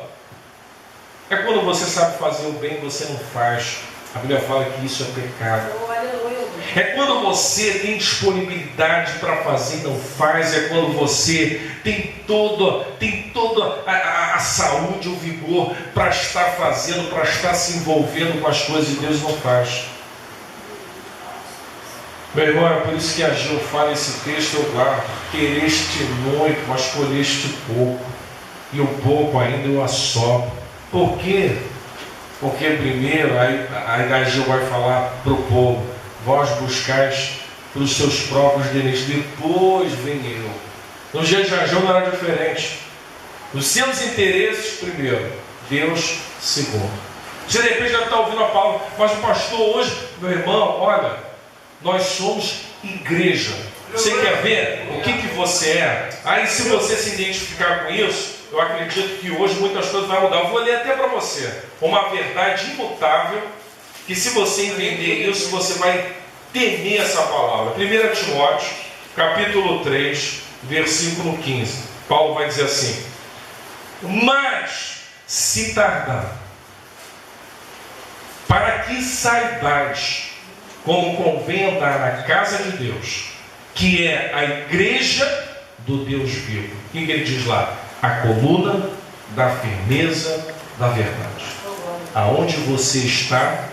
É quando você sabe fazer o bem e você não faz. A Bíblia fala que isso é pecado. É quando você tem disponibilidade para fazer e não faz. É quando você tem toda a saúde, o vigor para estar fazendo, para estar se envolvendo com as coisas de Deus e não faz. Meu irmão, é por isso que a Gil fala esse texto, eu guardo. Quereste muito, mas colheste pouco. E o pouco ainda eu assopro. Por quê? Porque primeiro, aí a Gil vai falar para o povo: vós buscais para os seus próprios deleites, depois vem eu. No dia de Ageu não era diferente. Os seus interesses primeiro, Deus segundo. Você de repente já está ouvindo a palavra, mas o pastor hoje, meu irmão, olha, nós somos igreja. Você quer ver o que você é? Aí se você se identificar com isso, eu acredito que hoje muitas coisas vão mudar. Eu vou ler até para você uma verdade imutável, que se você entender isso, você vai temer essa palavra. 1 Timóteo, capítulo 3, versículo 15. Paulo vai dizer assim: mas se tardar, para que saibais como convém andar na casa de Deus, que é a igreja do Deus vivo. O que ele diz lá? A coluna da firmeza da verdade. Aonde você está,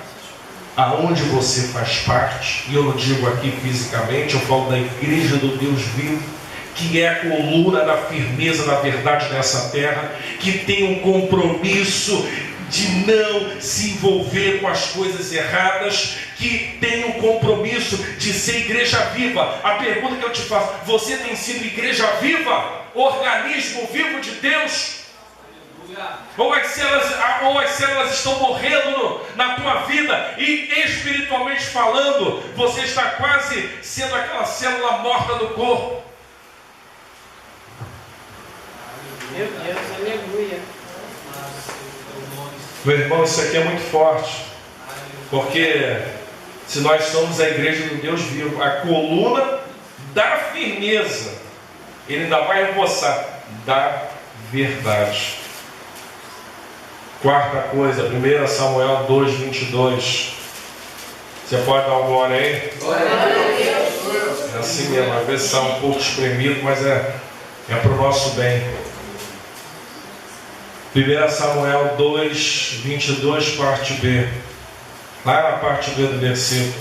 aonde você faz parte, e eu não digo aqui fisicamente, eu falo da igreja do Deus vivo, que é a coluna da firmeza da verdade nessa terra, que tem um compromisso de não se envolver com as coisas erradas, que tem um compromisso de ser igreja viva. A pergunta que eu te faço: você tem sido igreja viva? Organismo vivo de Deus? Ou as células estão morrendo na tua vida, e espiritualmente falando, você está quase sendo aquela célula morta do corpo? Meu Deus, aleluia. Meu irmão, isso aqui é muito forte, porque se nós somos a igreja do Deus vivo, a coluna da firmeza, ele ainda vai reforçar, da verdade. Quarta coisa, 1 Samuel 2:22. Você pode dar uma glória aí? Glória a Deus. É assim mesmo, às vezes está um pouco espremido, mas é para o nosso bem. 1 Samuel 2:22, parte B. Lá na parte B do versículo: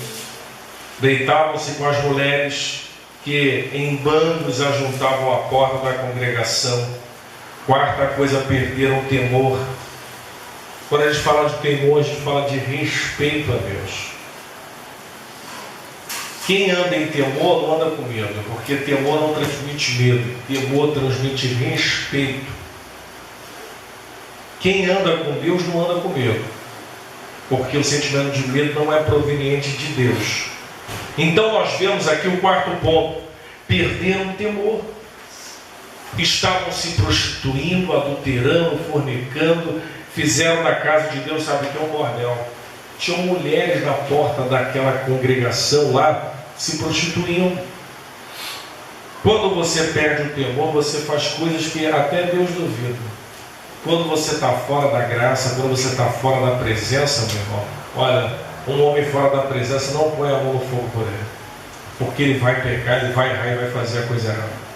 deitavam-se com as mulheres que em bandos ajuntavam à porta da congregação. Quarta coisa, perderam o temor. Quando a gente fala de temor, a gente fala de respeito a Deus. Quem anda em temor não anda com medo, porque temor não transmite medo, temor transmite respeito. Quem anda com Deus não anda com medo, porque o sentimento de medo não é proveniente de Deus. Então nós vemos aqui o quarto ponto: perderam o temor. Estavam se prostituindo, adulterando, fornicando, fizeram da casa de Deus, sabe que é um bordel. Tinham mulheres na porta daquela congregação lá se prostituindo. Quando você perde o temor, você faz coisas que até Deus duvida. Quando você está fora da graça, quando você está fora da presença, meu irmão, olha, um homem fora da presença não põe a mão no fogo por ele, porque ele vai pecar, ele vai errar e vai fazer a coisa errada.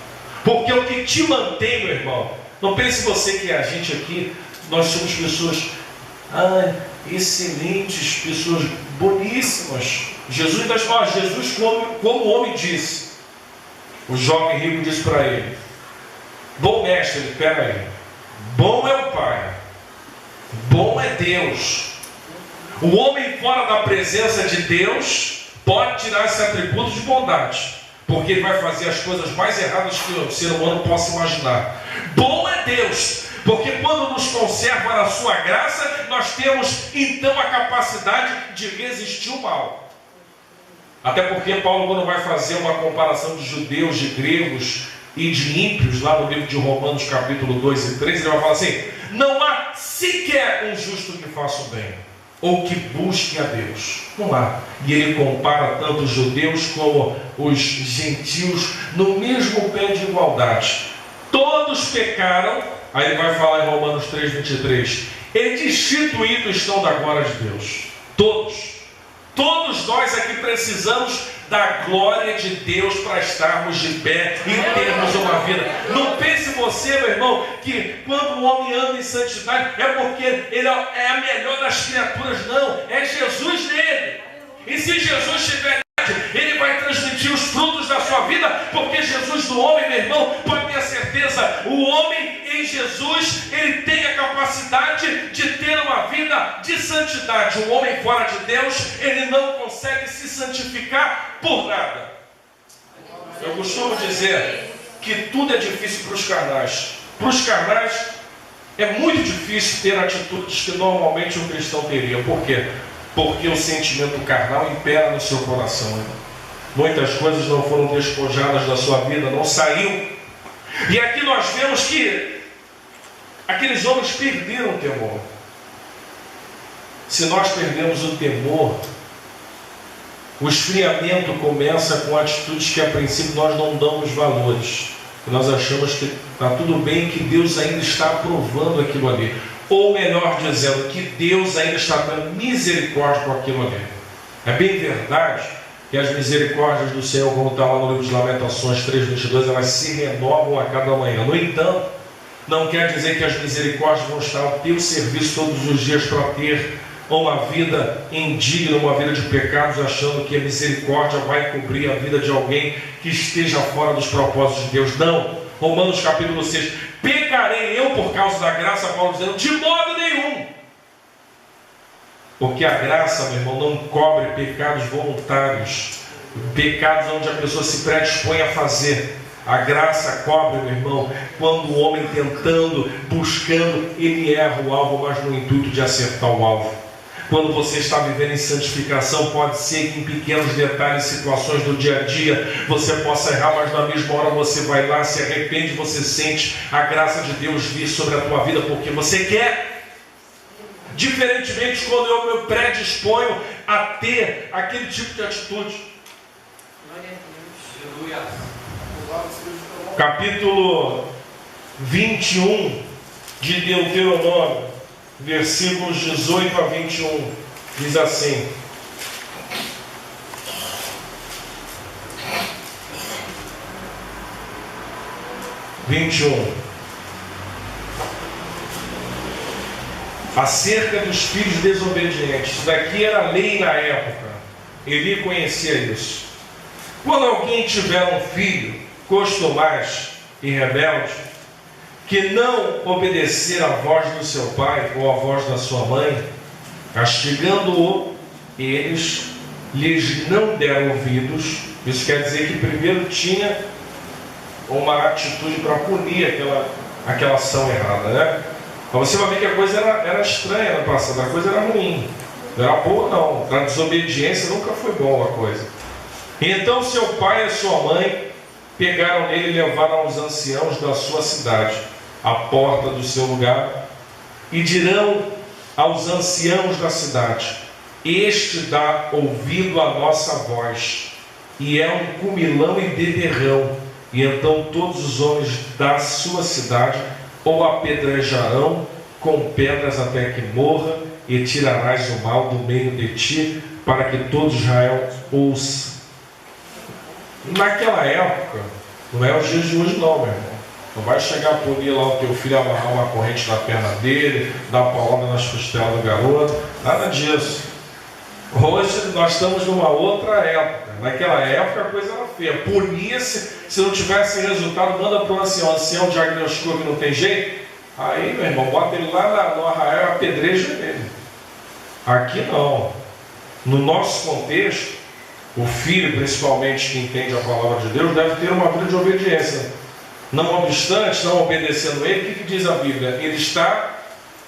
Porque o que te mantém, meu irmão, não pense você que a gente aqui, nós somos pessoas excelentes, pessoas boníssimas. Jesus, como o homem disse, o jovem rico disse para ele: bom mestre, espera aí, bom é o Pai, bom é Deus. O homem fora da presença de Deus pode tirar esse atributo de bondade, porque ele vai fazer as coisas mais erradas que o ser humano possa imaginar. Bom é Deus, porque quando nos conserva na sua graça, nós temos então a capacidade de resistir o mal. Até porque Paulo, quando vai fazer uma comparação de judeus, de gregos, e de ímpios, lá no livro de Romanos capítulo 2 e 3, ele vai falar assim: não há sequer um justo que faça o bem, ou que busque a Deus. Não há. E ele compara tanto os judeus como os gentios no mesmo pé de igualdade. Todos pecaram, aí ele vai falar em Romanos 3, 23, e destituídos estão da glória de Deus. Todos nós aqui precisamos da glória de Deus para estarmos de pé e termos uma vida. Não pense você, meu irmão, que quando o homem anda em santidade é porque ele é a melhor das criaturas. Não, é Jesus nele. E se Jesus estiver nele, ele vai transmitir os frutos da sua vida, porque Jesus do homem, meu irmão, pode ter certeza, o homem em Jesus, ele tem a capacidade de ter uma vida de santidade. O homem fora de Deus, ele não consegue se santificar por nada. Eu costumo dizer que tudo é difícil para os carnais. Para os carnais é muito difícil ter atitudes que normalmente um cristão teria. Por quê? Porque o sentimento carnal impera no seu coração. Muitas coisas não foram despojadas da sua vida, não saiu. E aqui nós vemos que aqueles homens perderam o temor. Se nós perdemos o temor, o esfriamento começa com atitudes que a princípio nós não damos valores. Nós achamos que está tudo bem, que Deus ainda está aprovando aquilo ali. Ou melhor dizendo, que Deus ainda está dando misericórdia com aquilo ali. É bem verdade que as misericórdias do Senhor, como está lá no livro de Lamentações 3:22, elas se renovam a cada manhã. No entanto, não quer dizer que as misericórdias vão estar ao teu serviço todos os dias para ter uma vida indigna, uma vida de pecados, achando que a misericórdia vai cobrir a vida de alguém que esteja fora dos propósitos de Deus. Não. Romanos capítulo 6. Pecarei eu por causa da graça? Paulo dizendo, de modo nenhum. Porque a graça, meu irmão, não cobre pecados voluntários, pecados onde a pessoa se predispõe a fazer. A graça cobre, meu irmão, quando o homem tentando, buscando, ele erra o alvo, mas no intuito de acertar o alvo. Quando você está vivendo em santificação, pode ser que em pequenos detalhes, situações do dia a dia, você possa errar, mas na mesma hora você vai lá, se arrepende, você sente a graça de Deus vir sobre a tua vida, porque você quer. Diferentemente quando eu me predisponho a ter aquele tipo de atitude. Capítulo 21 de Deuteronômio, versículos 18 a 21, diz assim: acerca dos filhos desobedientes. Isso daqui era lei na época, Eli conhecia isso. Quando alguém tiver um filho costumaz e rebelde, que não obedecer à voz do seu pai ou à voz da sua mãe, castigando-o, eles lhes não deram ouvidos. Isso quer dizer que primeiro tinha uma atitude para punir aquela ação errada, né? Então você vai ver que a coisa era estranha no passado, a coisa era ruim, não era boa não, a desobediência nunca foi boa a coisa. Então seu pai e sua mãe pegaram nele e levaram aos anciãos da sua cidade, à porta do seu lugar, e dirão aos anciãos da cidade: este dá ouvido à nossa voz, e é um comilão e beberrão. E então todos os homens da sua cidade ou apedrejarão com pedras até que morra, e tirarás o mal do meio de ti, para que todo Israel ouça. Naquela época, não é os dias de hoje não, meu irmão. Não vai chegar a punir lá o teu filho, amarrar uma corrente na perna dele, dar uma paulada nas costelas do garoto, nada disso. Hoje nós estamos numa outra época. Naquela época a coisa era feia. Punia-se, se não tivesse resultado, manda para o ancião. O ancião diagnosticou que não tem jeito. Aí, meu irmão, bota ele lá no arraial e apedreja ele. Aqui não. No nosso contexto, o filho, principalmente que entende a palavra de Deus, deve ter uma vida de obediência. Não obstante, não obedecendo ele, o que diz a Bíblia? Ele está,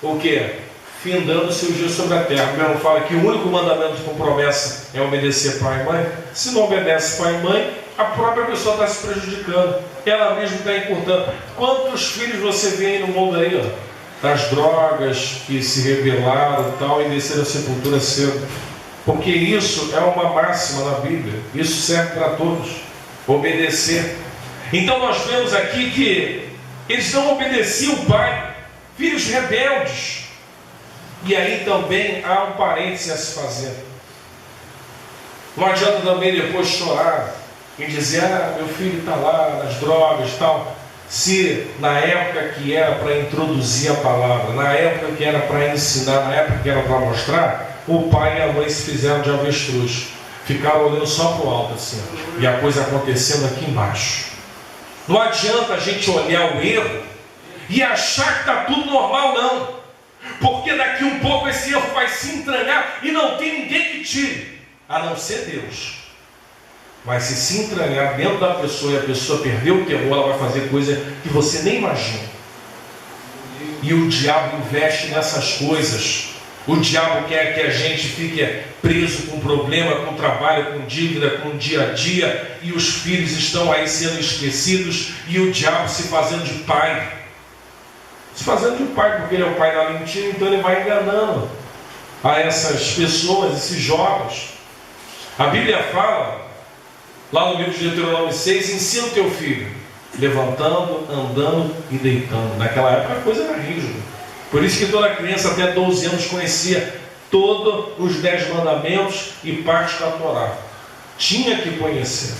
o quê? Findando seus dias sobre a terra. A Bíblia não fala que o único mandamento com promessa é obedecer pai e mãe? Se não obedece pai e mãe, a própria pessoa está se prejudicando. ela mesma está encurtando. Quantos filhos você vê aí no mundo aí, ó, das drogas, que se rebelaram e tal, e desceram a sepultura cedo? Porque isso é uma máxima na Bíblia. Isso serve para todos. Obedecer. Então nós vemos aqui que eles não obedeciam o pai. Filhos rebeldes. E aí também há um parêntese a se fazer. Não adianta também depois chorar e dizer, meu filho está lá nas drogas e tal. Se na época que era para introduzir a palavra, na época que era para ensinar, na época que era para mostrar, o pai e a mãe se fizeram de avestruz. Ficaram olhando só para o alto assim, e a coisa acontecendo aqui embaixo. Não adianta a gente olhar o erro e achar que está tudo normal, não. Porque daqui um pouco esse erro vai se entranhar e não tem ninguém que tire, a não ser Deus. Mas se entranhar dentro da pessoa e a pessoa perder o temor, ela vai fazer coisa que você nem imagina. E o diabo investe nessas coisas. O diabo quer que a gente fique preso com problema, com trabalho, com dívida, com dia a dia, e os filhos estão aí sendo esquecidos, e o diabo se fazendo de pai. Se fazendo de pai, porque ele é o pai da mentira, então ele vai enganando a essas pessoas, esses jovens. A Bíblia fala, lá no livro de Deuteronômio 6, ensina o teu filho, levantando, andando e deitando. Naquela época a coisa era rígida. Por isso que toda criança até 12 anos conhecia todos os 10 mandamentos e parte da Torá. Tinha que conhecer.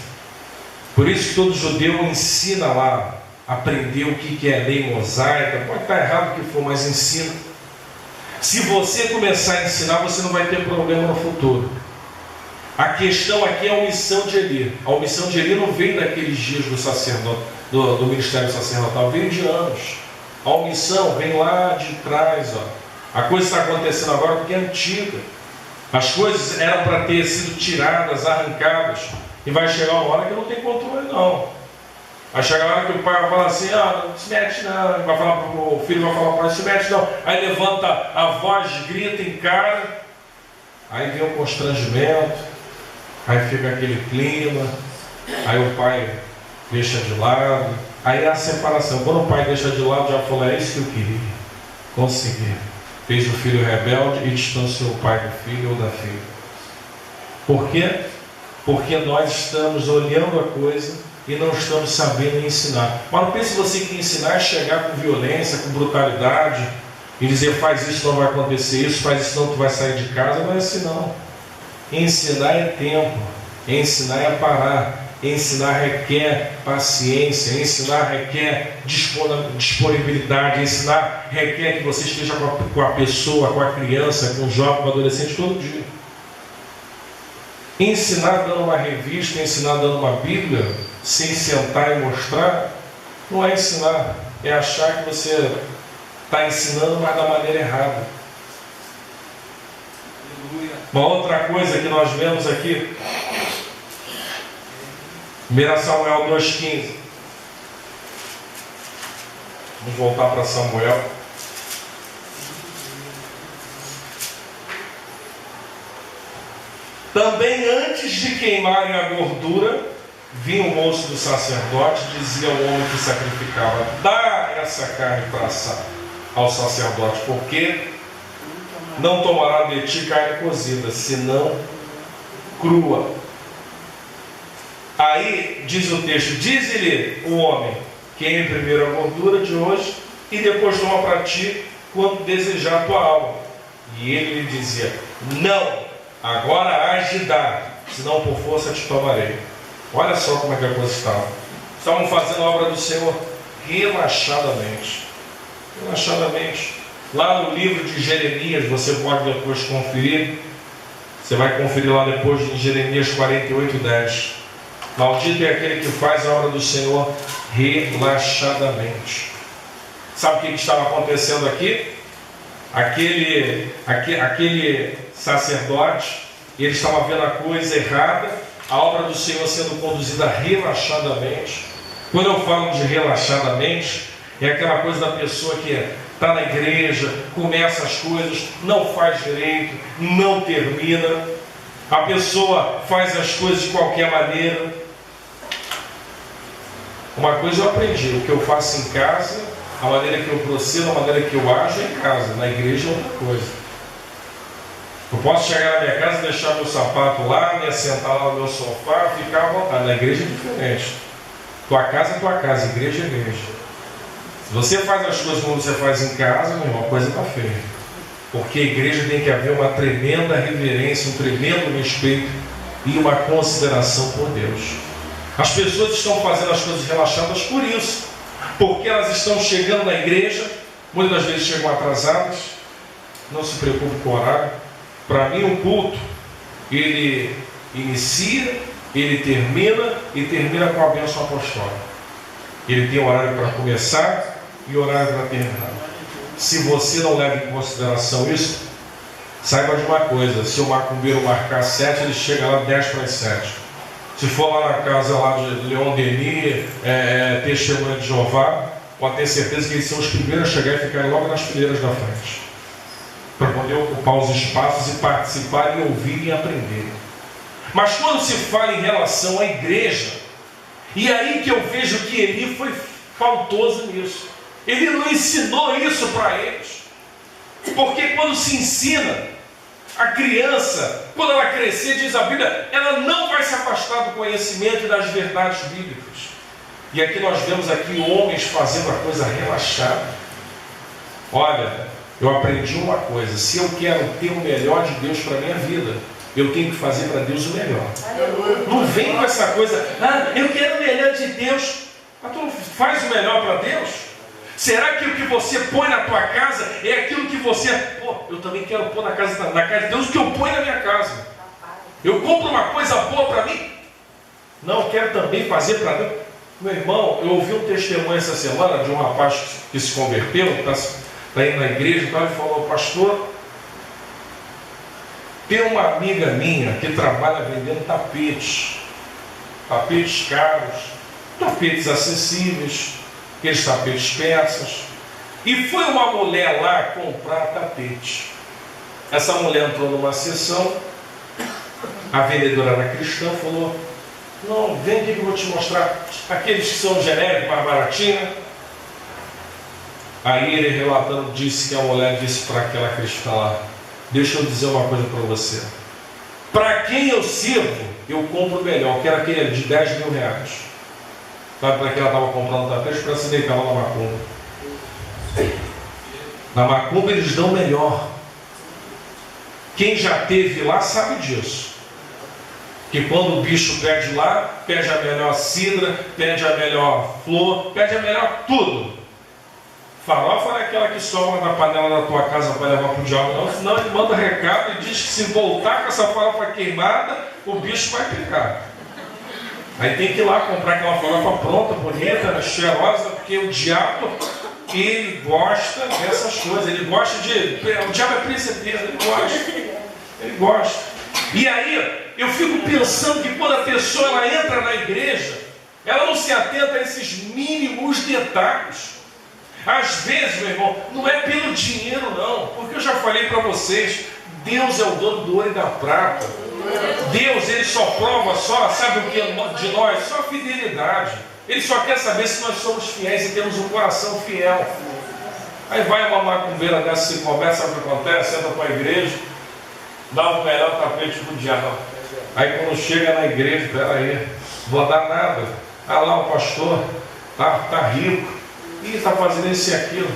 Por isso que todo judeu ensina lá, aprender o que é lei mosaica. Pode estar errado o que for, mas ensina. Se você começar a ensinar, você não vai ter problema no futuro. A questão aqui é a omissão de Eli. A omissão de Eli não veio daqueles dias do sacerdote, do ministério sacerdotal, veio de anos. A omissão vem lá de trás, ó. A coisa está acontecendo agora porque é antiga. As coisas eram para ter sido tiradas, arrancadas. E vai chegar uma hora que não tem controle, não. Vai chegar uma hora que o pai vai falar assim, não se mete não. Vai falar para o filho, vai falar para o pai, não se mete não. Aí levanta a voz, grita, encara. Aí vem o constrangimento. Aí fica aquele clima. Aí o pai deixa de lado. Aí é a separação. Quando o pai deixa de lado, já falou, é isso que eu queria. Consegui. Fez o filho rebelde e distanciou o pai do filho ou da filha. Por quê? Porque nós estamos olhando a coisa e não estamos sabendo ensinar. Mas não pense você que ensinar é chegar com violência, com brutalidade e dizer, faz isso, não vai acontecer isso, faz isso, não, tu vai sair de casa. Não é assim não. Ensinar é tempo. Ensinar é parar. Ensinar requer paciência, ensinar requer disponibilidade, ensinar requer que você esteja com a pessoa, com a criança, com o jovem, com o adolescente todo dia. Ensinar dando uma revista, ensinar dando uma Bíblia, sem sentar e mostrar, não é ensinar, é achar que você está ensinando, mas da maneira errada. Uma outra coisa que nós vemos aqui, 1 Samuel 2,15. Vamos voltar para Samuel. Também antes de queimarem a gordura, vinha o moço do sacerdote e dizia ao homem que sacrificava, dá essa carne para assar ao sacerdote, porque não tomará de ti carne cozida, senão crua. Aí diz o texto, diz-lhe o homem, queime primeiro a gordura de hoje e depois toma para ti quanto desejar a tua alma. E ele lhe dizia, não, agora hás de dar, senão por força te tomarei. Olha só como é que a coisa estava. Estavam fazendo a obra do Senhor relaxadamente. Relaxadamente. Lá no livro de Jeremias, você pode depois conferir. Você vai conferir lá depois em Jeremias 48:10. Maldito é aquele que faz a obra do Senhor relaxadamente. Sabe o que estava acontecendo aqui? Aquele sacerdote, ele estava vendo a coisa errada, a obra do Senhor sendo conduzida relaxadamente. Quando eu falo de relaxadamente, é aquela coisa da pessoa que está na igreja, começa as coisas, não faz direito, não termina. A pessoa faz as coisas de qualquer maneira. Uma coisa eu aprendi, o que eu faço em casa, a maneira que eu procedo, a maneira que eu ajo é em casa, na igreja é outra coisa. Eu posso chegar na minha casa, deixar meu sapato lá, me assentar lá no meu sofá, ficar à vontade. Na igreja é diferente. Tua casa é tua casa, igreja é igreja. Se você faz as coisas como você faz em casa, meu irmão, a coisa está feia. Porque a igreja tem que haver uma tremenda reverência, um tremendo respeito e uma consideração por Deus. As pessoas estão fazendo as coisas relaxadas por isso. Porque elas estão chegando na igreja, muitas vezes chegam atrasadas, não se preocupe com o horário. Para mim o culto, ele inicia, ele termina e termina com a bênção apostólica. Ele tem horário para começar e horário para terminar. Se você não leva em consideração isso, saiba de uma coisa: se o macumbeiro marcar 7, ele chega lá 10 para as 7. Se for lá na casa lá de Leon Denis, Testemunha de Jeová, pode ter certeza que eles são os primeiros a chegar e ficar logo nas fileiras da frente, para poder ocupar os espaços e participar e ouvir e aprender. Mas quando se fala em relação à igreja, e aí que eu vejo que Eli foi faltoso nisso. Ele não ensinou isso para eles. Porque quando se ensina, a criança, quando ela crescer, diz a Bíblia, ela não vai se afastar do conhecimento e das verdades bíblicas. E aqui nós vemos aqui homens fazendo a coisa relaxada. Olha, eu aprendi uma coisa: se eu quero ter o melhor de Deus para a minha vida, eu tenho que fazer para Deus o melhor. Não vem com essa coisa, eu quero o melhor de Deus. Mas tu não faz o melhor para Deus? Será que o que você põe na tua casa é aquilo que você... eu também quero pôr na casa de Deus o que eu ponho na minha casa. Eu compro uma coisa boa para mim? Não, eu quero também fazer para Deus. Meu irmão, eu ouvi um testemunho essa semana de um rapaz que se converteu, está indo na igreja, então ele falou: pastor, tem uma amiga minha que trabalha vendendo tapetes caros, tapetes acessíveis, aqueles tapetes persas, e foi uma mulher lá comprar tapete. Essa mulher entrou numa sessão, a vendedora era cristã, falou: não, vem aqui que eu vou te mostrar aqueles que são genéricos, mais baratinhos. Aí ele relatando disse que a mulher disse para aquela cristã lá: deixa eu dizer uma coisa para você, para quem eu sirvo, eu compro melhor, quero aquele de 10 mil reais. Sabe para que ela estava comprando tapete? Para se deitar lá na macumba. Na macumba eles dão melhor. Quem já teve lá sabe disso. Que quando o bicho pede lá, pede a melhor cidra, pede a melhor flor, pede a melhor tudo. Farofa não é aquela que sobra na panela da tua casa para levar para o diabo, não. Senão ele manda recado e diz que se voltar com essa farofa queimada, o bicho vai picar. Aí tem que ir lá comprar aquela farofa pronta, bonita, cheirosa, porque o diabo, ele gosta dessas coisas. Ele gosta de... O diabo é príncipe, ele gosta. E aí eu fico pensando que quando a pessoa ela entra na igreja, ela não se atenta a esses mínimos detalhes. Às vezes, meu irmão, não é pelo dinheiro não, porque eu já falei para vocês, Deus é o dono do ouro e da prata. Deus, ele só prova, sabe o que de nós? Só fidelidade. Ele só quer saber se nós somos fiéis e temos um coração fiel. Aí vai uma macumbeira dessa, se conversa, sabe o que acontece? Entra para a igreja, dá o melhor tapete pro diabo. Aí quando chega na igreja, peraí, vou dar nada. Ah lá o pastor, tá rico, está fazendo isso e aquilo.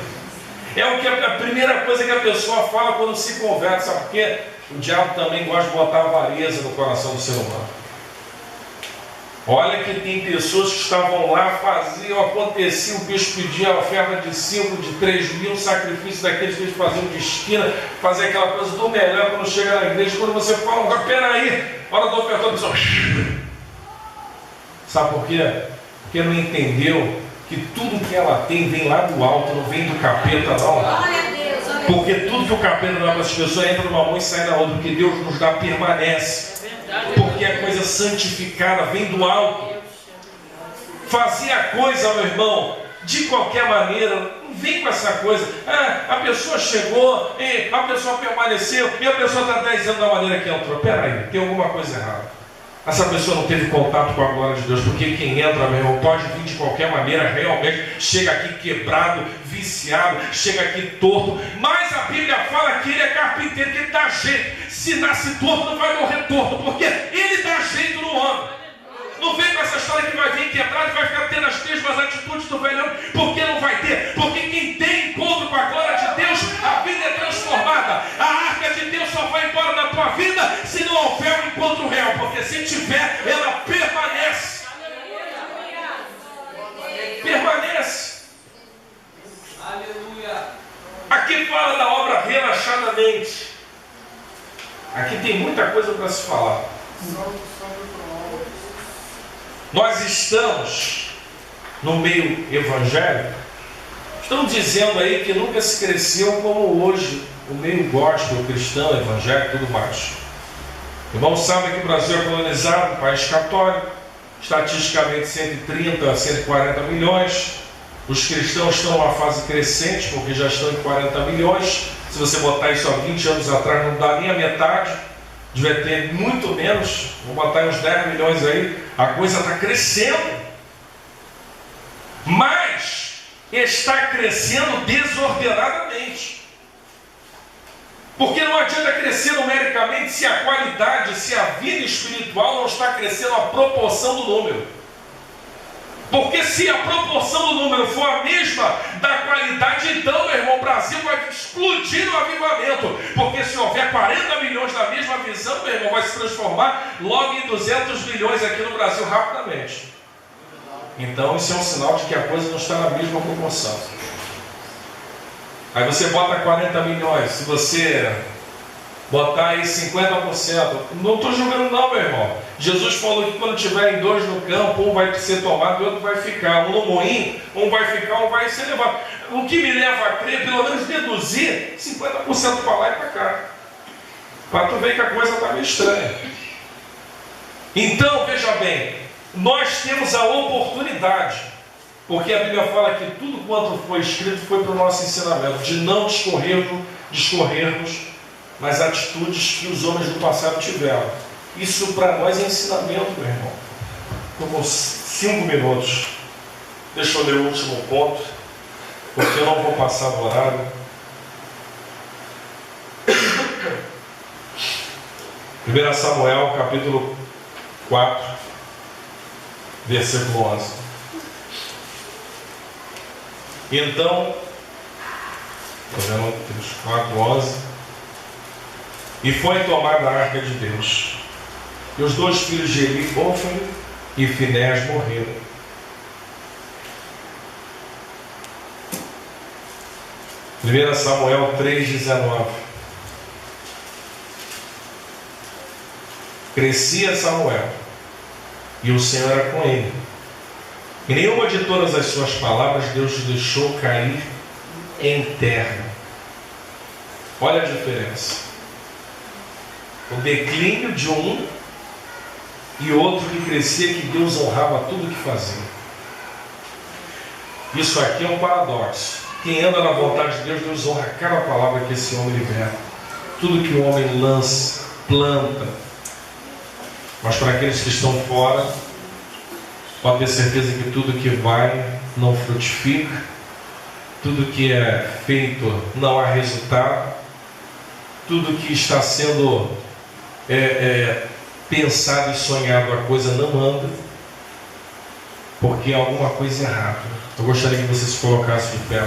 É o que a primeira coisa que a pessoa fala quando se converte, sabe por quê? O diabo também gosta de botar avareza no coração do ser humano. Olha que tem pessoas que estavam lá, faziam, acontecia, o bicho pedia a oferta de 5, de 3 mil, sacrifícios daqueles que eles faziam de esquina, fazer aquela coisa do melhor quando chega na igreja. Quando você fala, peraí, hora do ofertão, a pessoa... Sabe por quê? Porque não entendeu que tudo que ela tem vem lá do alto, não vem do capeta não. Porque tudo que o capeta dá para as pessoas entra numa mão e sai na outra. Porque Deus nos dá, permanece. Porque a coisa santificada vem do alto. Fazer a coisa, meu irmão, de qualquer maneira, não vem com essa coisa. A pessoa chegou, a pessoa permaneceu, e a pessoa está 10 anos da maneira que entrou. Peraí, tem alguma coisa errada. Essa pessoa não teve contato com a glória de Deus, porque quem entra, meu irmão, pode vir de qualquer maneira, realmente chega aqui quebrado, viciado, chega aqui torto, mas a Bíblia fala que ele é carpinteiro, que ele dá jeito. Se nasce torto, não vai morrer torto, porque ele dá jeito no homem. Não vem com essa história que vai vir quebrado e vai ficar tendo as mesmas atitudes do velhão, porque não vai ter. Porque quem tem encontro com a glória de Deus, a vida é transformada. A arca de Deus só vai embora da tua vida se não houver um encontro real, porque se tiver, ela permanece. Permanece. Aleluia. Aqui fala da obra relaxadamente. Aqui tem muita coisa para se falar. Nós estamos no meio evangélico, estão dizendo aí que nunca se cresceu como hoje, o meio gospel, cristão, evangélico e tudo mais. Irmãos, sabem que o Brasil é colonizado, um país católico, estatisticamente 130 a 140 milhões. Os cristãos estão numa fase crescente, porque já estão em 40 milhões. Se você botar isso há 20 anos atrás, não dá nem a metade. Devia ter muito menos, vou botar uns 10 milhões aí, a coisa está crescendo. Mas está crescendo desordenadamente. Porque não adianta crescer numericamente se a qualidade, se a vida espiritual não está crescendo à proporção do número. Porque se a proporção do número for a mesma da qualidade, então, meu irmão, o Brasil vai explodir no avivamento. Porque se houver 40 milhões da mesma visão, meu irmão, vai se transformar logo em 200 milhões aqui no Brasil rapidamente. Então isso é um sinal de que a coisa não está na mesma proporção. Aí você bota 40 milhões, se você botar aí 50%, não estou julgando não, meu irmão. Jesus falou que quando tiverem dois no campo, um vai ser tomado e o outro vai ficar. Um no moinho, um vai ficar, um vai ser levado. O que me leva a crer, pelo menos deduzir 50% para lá e para cá. Para tu ver que a coisa está meio estranha. Então, veja bem, nós temos a oportunidade, porque a Bíblia fala que tudo quanto foi escrito foi para o nosso ensinamento, de não discorrermos nas atitudes que os homens do passado tiveram. Isso para nós é ensinamento, meu irmão. Estou com 5 minutos. Deixa eu ler o último ponto, porque eu não vou passar do horário. 1 Samuel, capítulo 4, versículo 11. Então, 4, 11. E foi tomada a arca de Deus. E os dois filhos de Eli, Hofni e Finés, morreram. Primeira Samuel 3,19. Crescia Samuel, e o Senhor era com ele. E nenhuma de todas as suas palavras Deus deixou cair em terra. Olha a diferença. O declínio de um e outro que crescia, que Deus honrava tudo que fazia. Isso aqui é um paradoxo. Quem anda na vontade de Deus, Deus honra cada palavra que esse homem liberta. Tudo que o homem lança, planta. Mas para aqueles que estão fora, pode ter certeza que tudo que vai não frutifica, tudo que é feito não há resultado, tudo que está sendo pensado e sonhado, a coisa não anda, porque há alguma coisa errada. Eu gostaria que você se colocasse de pé.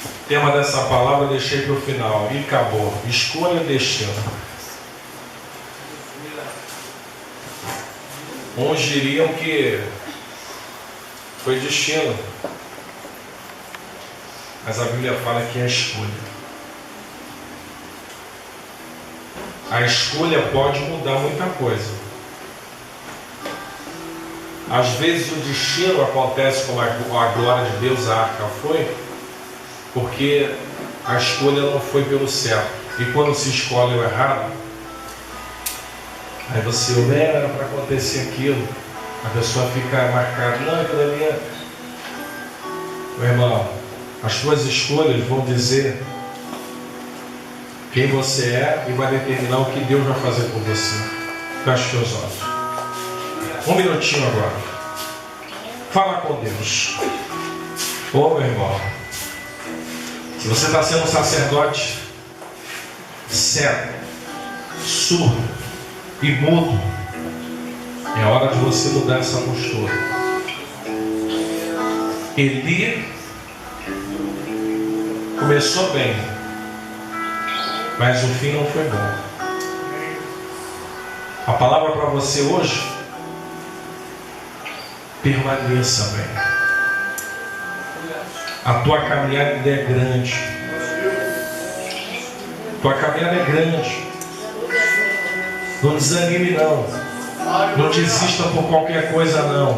O tema dessa palavra eu deixei para o final e acabou. Escolha destino. Uns diriam que foi destino, mas a Bíblia fala que é a escolha. A escolha pode mudar muita coisa. Às vezes o destino acontece como a glória de Deus, a arca foi, porque a escolha não foi pelo certo. E quando se escolhe o errado, aí você era para acontecer aquilo, a pessoa fica marcada, não, aquilo ali é... Meu irmão, as tuas escolhas vão dizer quem você é e vai determinar o que Deus vai fazer por você. Feche seus olhos. Um minutinho agora. Fala com Deus. Ô meu irmão, se você está sendo um sacerdote cego, surdo e mudo, é hora de você mudar essa postura. Eli começou bem, mas o fim não foi bom. A palavra para você hoje: permaneça bem. A tua caminhada é grande. Tua caminhada é grande. Não desanime não. Não desista por qualquer coisa não.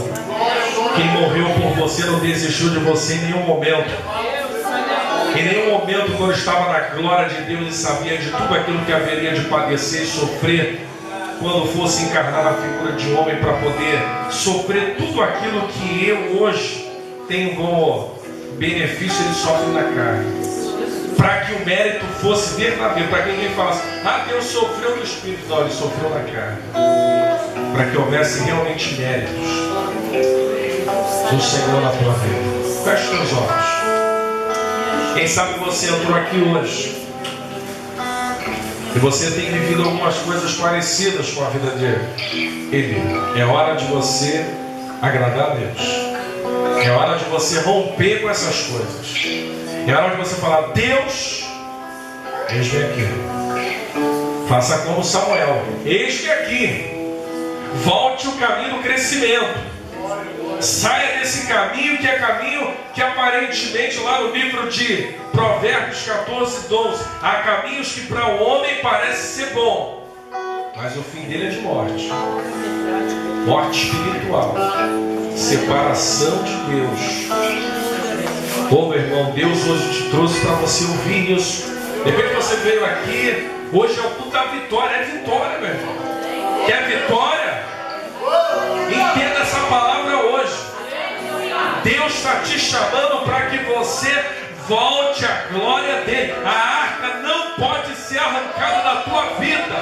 Quem morreu por você não desistiu de você em nenhum momento. Em nenhum momento, quando estava na glória de Deus e sabia de tudo aquilo que haveria de padecer e sofrer, quando fosse encarnar na figura de homem para poder sofrer tudo aquilo que eu hoje tenho como benefício, ele sofre na carne. Para que o mérito fosse verdadeiro, para que ninguém falasse: ah, Deus sofreu no Espírito. Não, ele sofreu na carne. Para que houvesse realmente méritos do Senhor na tua vida. Feche teus olhos. Quem sabe você entrou aqui hoje e você tem vivido algumas coisas parecidas com a vida de Eli. É hora de você agradar a Deus. É hora de você romper com essas coisas. É hora de você falar: Deus, eis-me aqui. Faça como Samuel: eis-me aqui. Volte o caminho do crescimento. Saia desse caminho que é caminho que aparentemente, lá no livro de Provérbios 14:12, há caminhos que para o homem parece ser bom, mas o fim dele é de morte. Morte espiritual. Separação de Deus. Ô meu irmão, Deus hoje te trouxe para você ouvir isso. Depois que você veio aqui, hoje é o culto da vitória. É vitória, meu irmão. Quer vitória? Entenda essa palavra hoje. Deus está te chamando para que você volte à glória dele. A arca não pode ser arrancada da tua vida.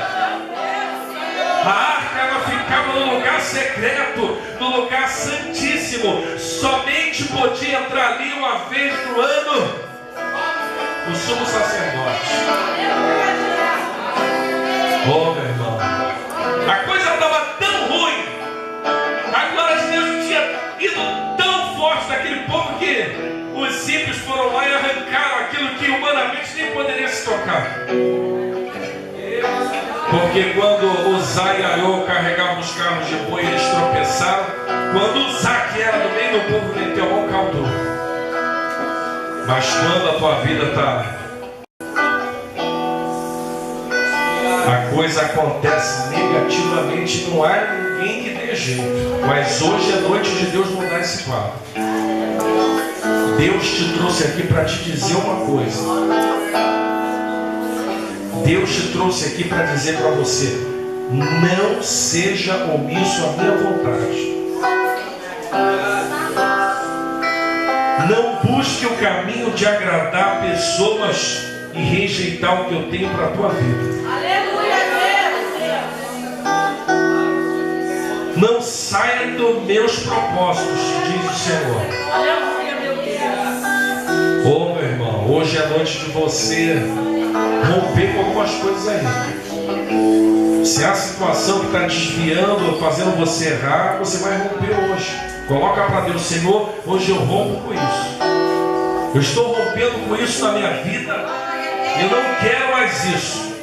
A arca ela ficava no lugar secreto, no lugar santíssimo. Somente podia entrar ali uma vez no ano o sumo sacerdote. Oh meu irmão, a coisa estava tão ruim, a glória de Deus tinha ido tão forte daquele povo que os ímpios foram lá e arrancaram aquilo que humanamente nem poderia se tocar. Porque quando Uzá e Aiô carregavam os carros de boi, eles tropeçaram. Quando Uzá, que era do meio do povo, meteu a mão, cautou. Mas quando a tua vida está, a coisa acontece negativamente, não há ninguém que dê jeito. Mas hoje é noite de Deus mudar esse quadro. Deus te trouxe aqui para te dizer uma coisa. Deus te trouxe aqui para dizer para você: não seja omisso à minha vontade. Não busque o caminho de agradar pessoas e rejeitar o que eu tenho para a tua vida. Aleluia, Deus. Não saia dos meus propósitos, diz o Senhor. Aleluia, meu Deus. Ô meu irmão, hoje é noite de você romper com algumas coisas aí. Se há a situação que está desviando, fazendo você errar, você vai romper hoje. Coloca para Deus: Senhor, hoje eu rompo com isso. Eu estou rompendo com isso na minha vida. Eu não quero mais isso.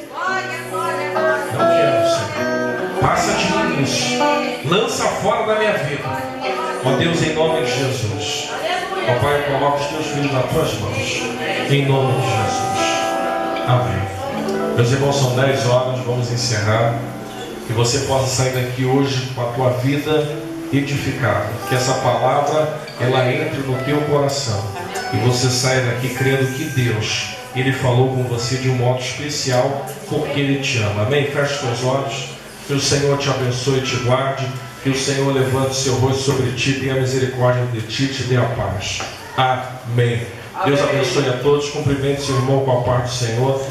Não quero, Senhor. Passa de mim isso. Lança fora da minha vida. Ó Deus, em nome de Jesus. Ó Pai, coloca os teus filhos nas tuas mãos. Em nome de Jesus. Amém. Meus irmãos, são 10 horas, vamos encerrar. Que você possa sair daqui hoje com a tua vida edificada. Que essa palavra, ela entre no teu coração. E você saia daqui crendo que Deus, Ele falou com você de um modo especial, porque Ele te ama. Amém? Feche os teus olhos. Que o Senhor te abençoe e te guarde. Que o Senhor levante o seu rosto sobre ti, tenha misericórdia de ti, te dê a paz. Amém. Deus abençoe a todos. Cumprimente seu irmão com a parte do Senhor.